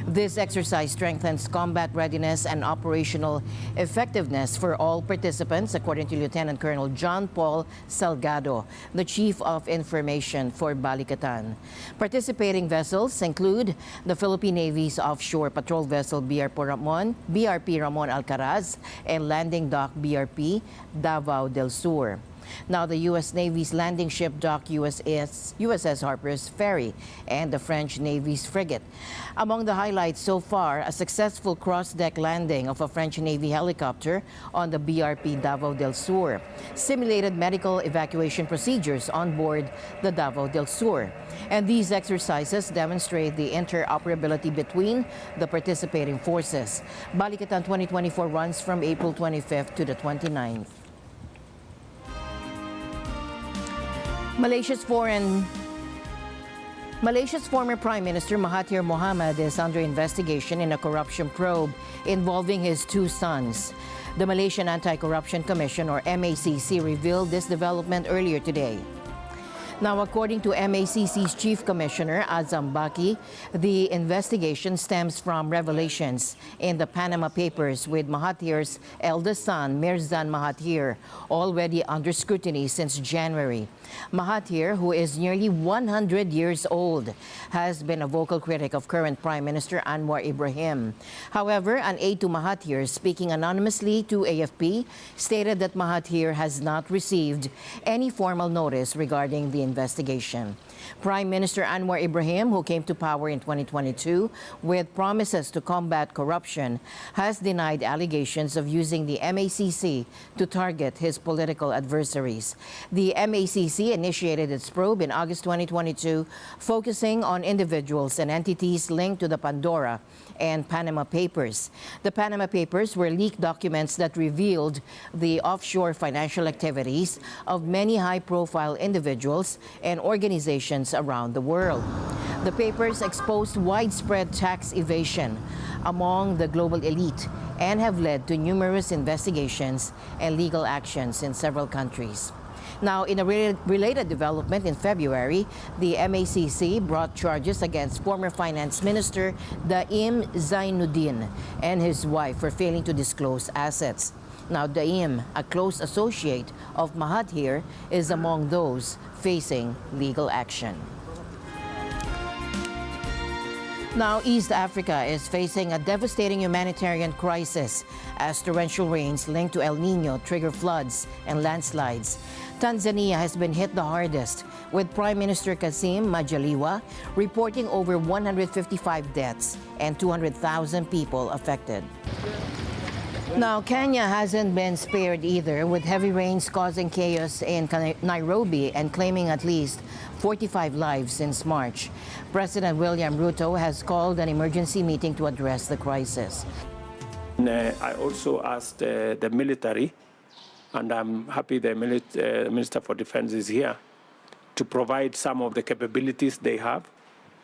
This exercise strengthens combat readiness and operational effectiveness for all participants, according to Lieutenant Colonel John Paul Salgado, the Chief of Information for Balikatan. Participating vessels include the Philippine Navy's offshore patrol vessel BRP Ramon Alcaraz and landing dock BRP Davao del Sur. Now, the U.S. Navy's landing ship dock USS Harper's Ferry and the French Navy's frigate. Among the highlights so far, a successful cross-deck landing of a French Navy helicopter on the BRP Davao del Sur, simulated medical evacuation procedures on board the Davao del Sur. And these exercises demonstrate the interoperability between the participating forces. Balikatan 2024 runs from April 25th to the 29th. Malaysia's former Prime Minister Mahathir Mohamad is under investigation in a corruption probe involving his two sons. The Malaysian Anti-Corruption Commission, or MACC, revealed this development earlier today. Now, according to MACC's Chief Commissioner, Azam Baki, the investigation stems from revelations in the Panama Papers with Mahathir's eldest son, Mirzan Mahathir, already under scrutiny since January. Mahathir, who is nearly 100 years old, has been a vocal critic of current Prime Minister Anwar Ibrahim. However, an aide to Mahathir, speaking anonymously to AFP, stated that Mahathir has not received any formal notice regarding the investigation. Prime Minister Anwar Ibrahim, who came to power in 2022 with promises to combat corruption, has denied allegations of using the MACC to target his political adversaries. The MACC initiated its probe in August 2022, focusing on individuals and entities linked to the Pandora and Panama Papers. The Panama Papers were leaked documents that revealed the offshore financial activities of many high-profile individuals and organizations around the world. The papers exposed widespread tax evasion among the global elite and have led to numerous investigations and legal actions in several countries. Now, in a related development in February, the MACC brought charges against former Finance Minister Daim Zainuddin and his wife for failing to disclose assets. Now, Daim, a close associate of Mahathir, is among those facing legal action. Now, East Africa is facing a devastating humanitarian crisis as torrential rains linked to El Nino trigger floods and landslides. Tanzania has been hit the hardest, with Prime Minister Kassim Majaliwa reporting over 155 deaths and 200,000 people affected. Now, Kenya hasn't been spared either, with heavy rains causing chaos in Nairobi and claiming at least 45 lives since March. President William Ruto has called an emergency meeting to address the crisis. I also asked the military, and I'm happy the Minister for Defense is here, to provide some of the capabilities they have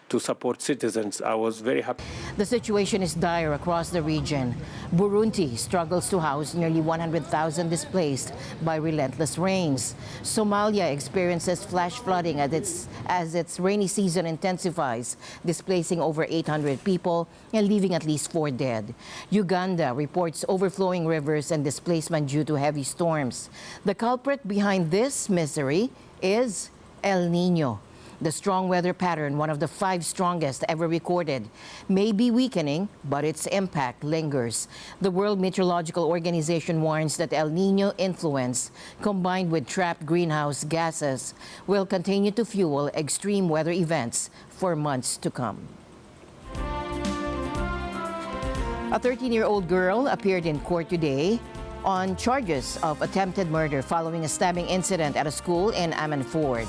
to support citizens. I was very happy. The situation is dire across the region. Burundi struggles to house nearly 100,000 displaced by relentless rains. Somalia experiences flash flooding as its rainy season intensifies, displacing over 800 people and leaving at least 4 dead. Uganda reports overflowing rivers and displacement due to heavy storms. The culprit behind this misery is El Nino. The strong weather pattern, one of the 5 strongest ever recorded, may be weakening, but its impact lingers. The World Meteorological Organization warns that El Nino influence, combined with trapped greenhouse gases, will continue to fuel extreme weather events for months to come. A 13-year-old girl appeared in court today on charges of attempted murder following a stabbing incident at a school in Ammanford.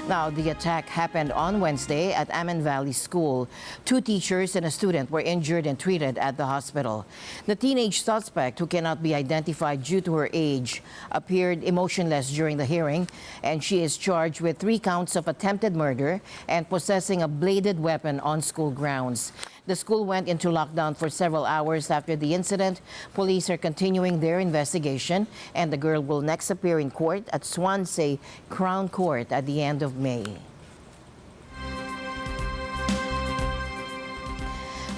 Now, the attack happened on Wednesday at Ammon Valley School. 2 teachers and a student were injured and treated at the hospital. The teenage suspect, who cannot be identified due to her age, appeared emotionless during the hearing, and she is charged with 3 counts of attempted murder and possessing a bladed weapon on school grounds. The school went into lockdown for several hours after the incident. Police are continuing their investigation, and the girl will next appear in court at Swansea Crown Court at the end of May.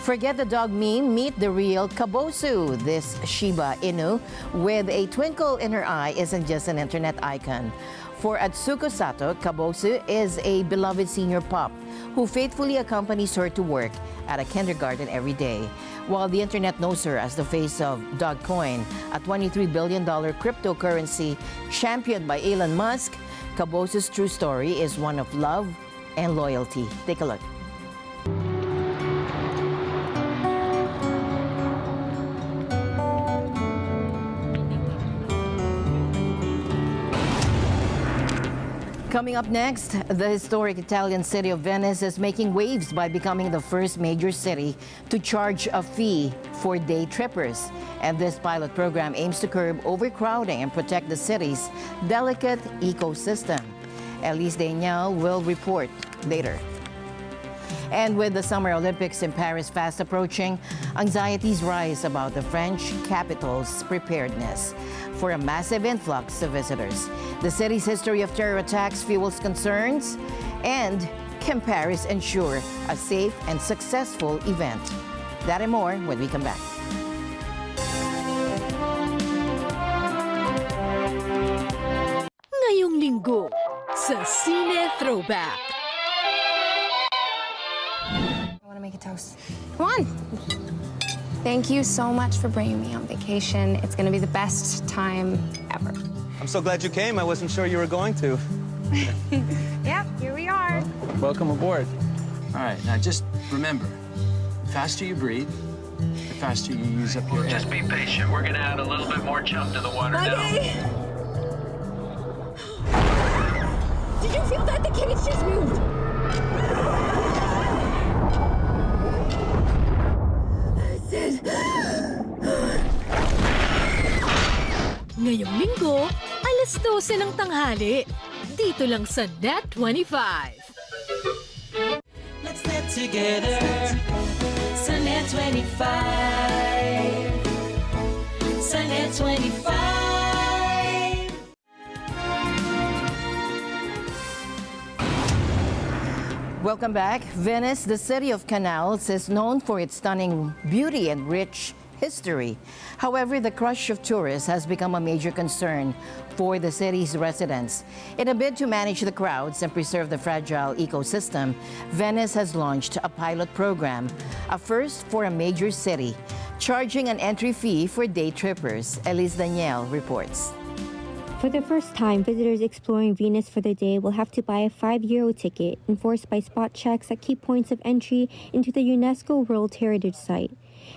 Forget the dog meme, meet the real Kabosu. This Shiba Inu with a twinkle in her eye isn't just an internet icon. For Atsuko Sato, Kabosu is a beloved senior pup who faithfully accompanies her to work at a kindergarten every day. While the internet knows her as the face of Dogecoin, a $23 billion cryptocurrency championed by Elon Musk, Kabosu's true story is one of love and loyalty. Take a look. Coming up next, the historic Italian city of Venice is making waves by becoming the first major city to charge a fee for day trippers. And this pilot program aims to curb overcrowding and protect the city's delicate ecosystem. Elise Daniel will report later. And with the Summer Olympics in Paris fast approaching, anxieties rise about the French capital's preparedness for a massive influx of visitors. The city's history of terror attacks fuels concerns. And can Paris ensure a safe and successful event? That and more when we come back. Ngayong linggo sa Cine Throwback. I want to make a toast. Come on. Thank you so much for bringing me on vacation. It's going to be the best time ever. I'm so glad you came. I wasn't sure you were going to. Yeah, here we are. Welcome aboard. All right, now just remember, the faster you breathe, the faster you use up your air. Just be patient. We're gonna add a little bit more chum to the water now. Did you feel that? The cage just moved. Ngayong linggo, alas 12 ng tanghali. Dito lang sa Net 25. Let's net together. Sa Net 25. Sa Net 25. Welcome back. Venice, the city of canals, is known for its stunning beauty and rich history. However, the crush of tourists has become a major concern for the city's residents. In a bid to manage the crowds and preserve the fragile ecosystem, Venice has launched a pilot program, a first for a major city, charging an entry fee for day trippers. Elise Daniel reports. For the first time, visitors exploring Venice for the day will have to buy a €5 ticket enforced by spot checks at key points of entry into the UNESCO World Heritage Site.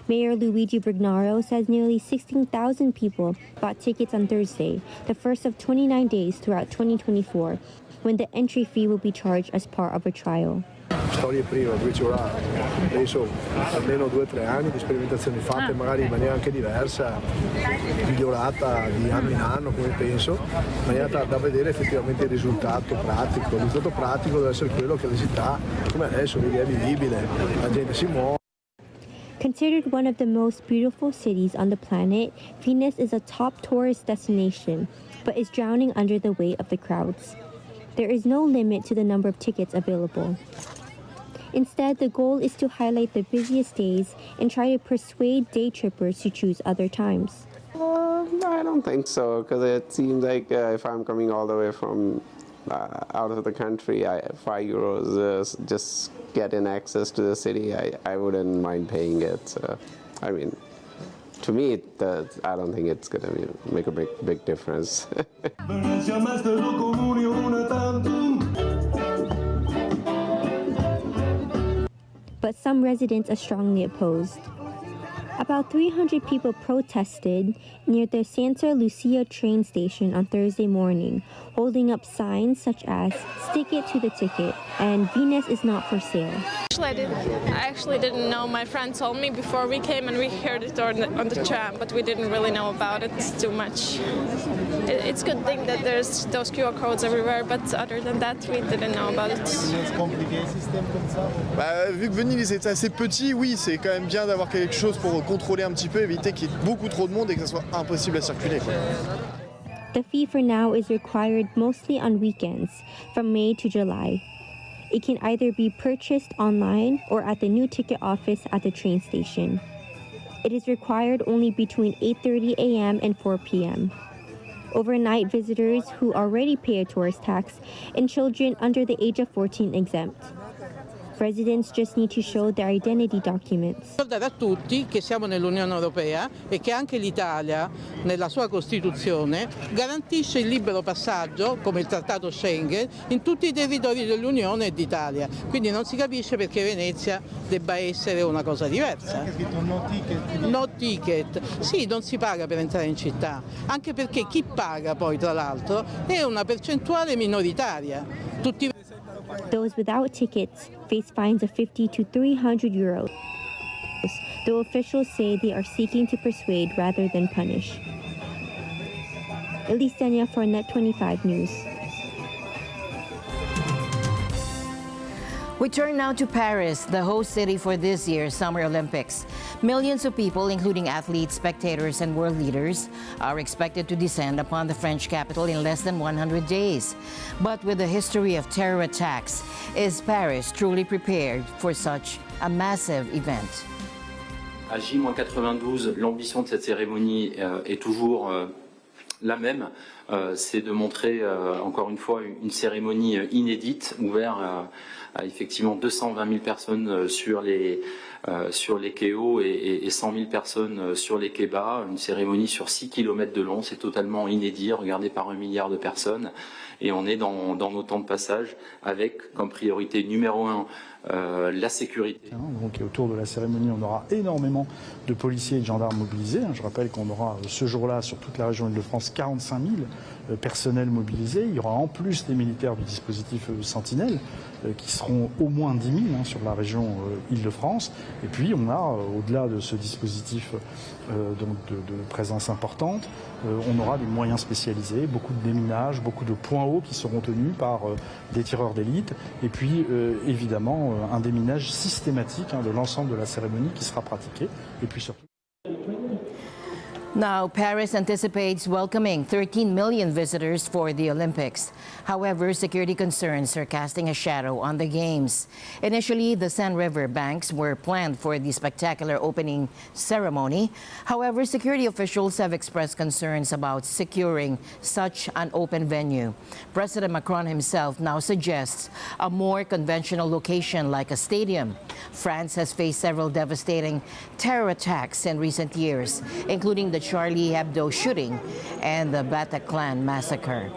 Mayor Luigi Brignaro says nearly 16,000 people bought tickets on Thursday, the first of 29 days throughout 2024, when the entry fee will be charged as part of a trial. Storie prima, qui ci vorrà penso almeno 2 o 3 anni di sperimentazioni fatte magari in maniera anche diversa, migliorata di anno in anno come penso, in maniera da vedere effettivamente il risultato pratico. Il risultato pratico deve essere quello che la città, come adesso, è vivibile, la gente si muove. Considered one of the most beautiful cities on the planet, Venice is a top tourist destination, but is drowning under the weight of the crowds. There is no limit to the number of tickets available. Instead, the goal is to highlight the busiest days and try to persuade day trippers to choose other times. I don't think so, because it seems like if I'm coming all the way from out of the country, €5 just getting access to the city, I wouldn't mind paying it. So, I mean, to me, I don't think it's going to make a big difference. But some residents are strongly opposed. About 300 people protested near the Santa Lucia train station on Thursday morning, holding up signs such as "Stick it to the ticket" and "Venus is not for sale." I actually didn't know. My friend told me before we came, and we heard it on the tram, but we didn't really know about it too much. It's a good thing that there's those QR codes everywhere, but other than that, we didn't know about it. Vu que Venise est assez petit, oui, c'est quand même bien d'avoir quelque chose pour contrôler un petit peu, éviter qu'il y ait beaucoup trop de monde et que ça soit impossible à circuler, quoi. The fee for now is required mostly on weekends, from May to July. It can either be purchased online or at the new ticket office at the train station. It is required only between 8:30 a.m. and 4 p.m. Overnight visitors who already pay a tourist tax and children under the age of 14 exempt. Residents just need to show their identity documents. Ricordare a tutti che siamo nell'Unione Europea e che anche l'Italia, nella sua Costituzione, garantisce il libero passaggio, come il Trattato Schengen, in tutti i territori dell'Unione e d'Italia. Quindi non si capisce perché Venezia debba essere una cosa diversa. No ticket. Sì, non si paga per entrare in città, anche perché chi paga poi, tra l'altro, è una percentuale minoritaria. Those without tickets face fines of 50 to 300 euros, though officials say they are seeking to persuade rather than punish. Elisania for Net 25 News. We turn now to Paris, the host city for this year's Summer Olympics. Millions of people, including athletes, spectators, and world leaders, are expected to descend upon the French capital in less than 100 days. But with a history of terror attacks, is Paris truly prepared for such a massive event? À J-92, l'ambition de cette cérémonie est toujours la même. C'est de montrer, encore une fois, une cérémonie inédite, ouverte à effectivement 220 000 personnes sur les quais hauts et 100 000 personnes sur les quais bas. Une cérémonie sur 6 km de long, c'est totalement inédit, regardé par 1 milliard de personnes. Et on est dans nos temps de passage avec comme priorité numéro 1 la sécurité. Donc autour de la cérémonie, on aura énormément de policiers et de gendarmes mobilisés. Je rappelle qu'on aura ce jour-là sur toute la région Île-de-France 45 000 personnels mobilisés. Il y aura en plus des militaires du dispositif Sentinelle qui seront au moins 10 000 sur la région Île-de-France. Et puis on a, au-delà de ce dispositif donc de présence importante, on aura des moyens spécialisés, beaucoup de déminage, beaucoup de points hauts qui seront tenus par des tireurs d'élite. Et puis évidemment un déminage systématique de l'ensemble de la cérémonie qui sera pratiqué. Et puis surtout... Now, Paris anticipates welcoming 13 million visitors for the Olympics. However, security concerns are casting a shadow on the Games. Initially, the Seine River banks were planned for the spectacular opening ceremony. However, security officials have expressed concerns about securing such an open venue. President Macron himself now suggests a more conventional location like a stadium. France has faced several devastating terror attacks in recent years, including the Charlie Hebdo shooting and the Bataclan massacre.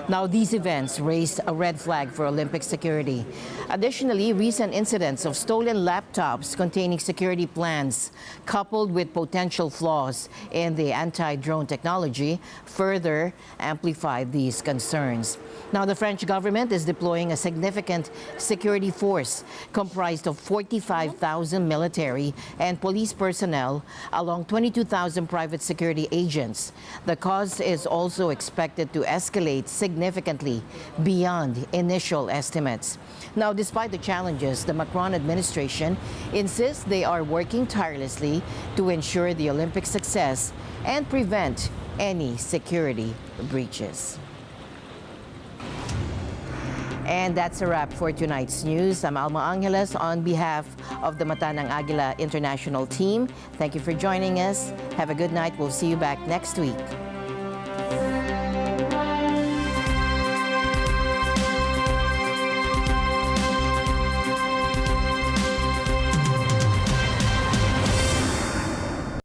Now, these events raised a red flag for Olympic security. Additionally, recent incidents of stolen laptops containing security plans, coupled with potential flaws in the anti-drone technology, further amplified these concerns. Now, the French government is deploying a significant security force comprised of 45,000 military and police personnel, along 22,000 private security agents. The cost is also expected to escalate significantly beyond initial estimates. Now, despite the challenges, the Macron administration insists they are working tirelessly to ensure the Olympic success and prevent any security breaches. And that's a wrap for tonight's news. I'm Alma Angeles on behalf of the Mata ng Agila International team. Thank you for joining us. Have a good night. We'll see you back next week.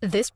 This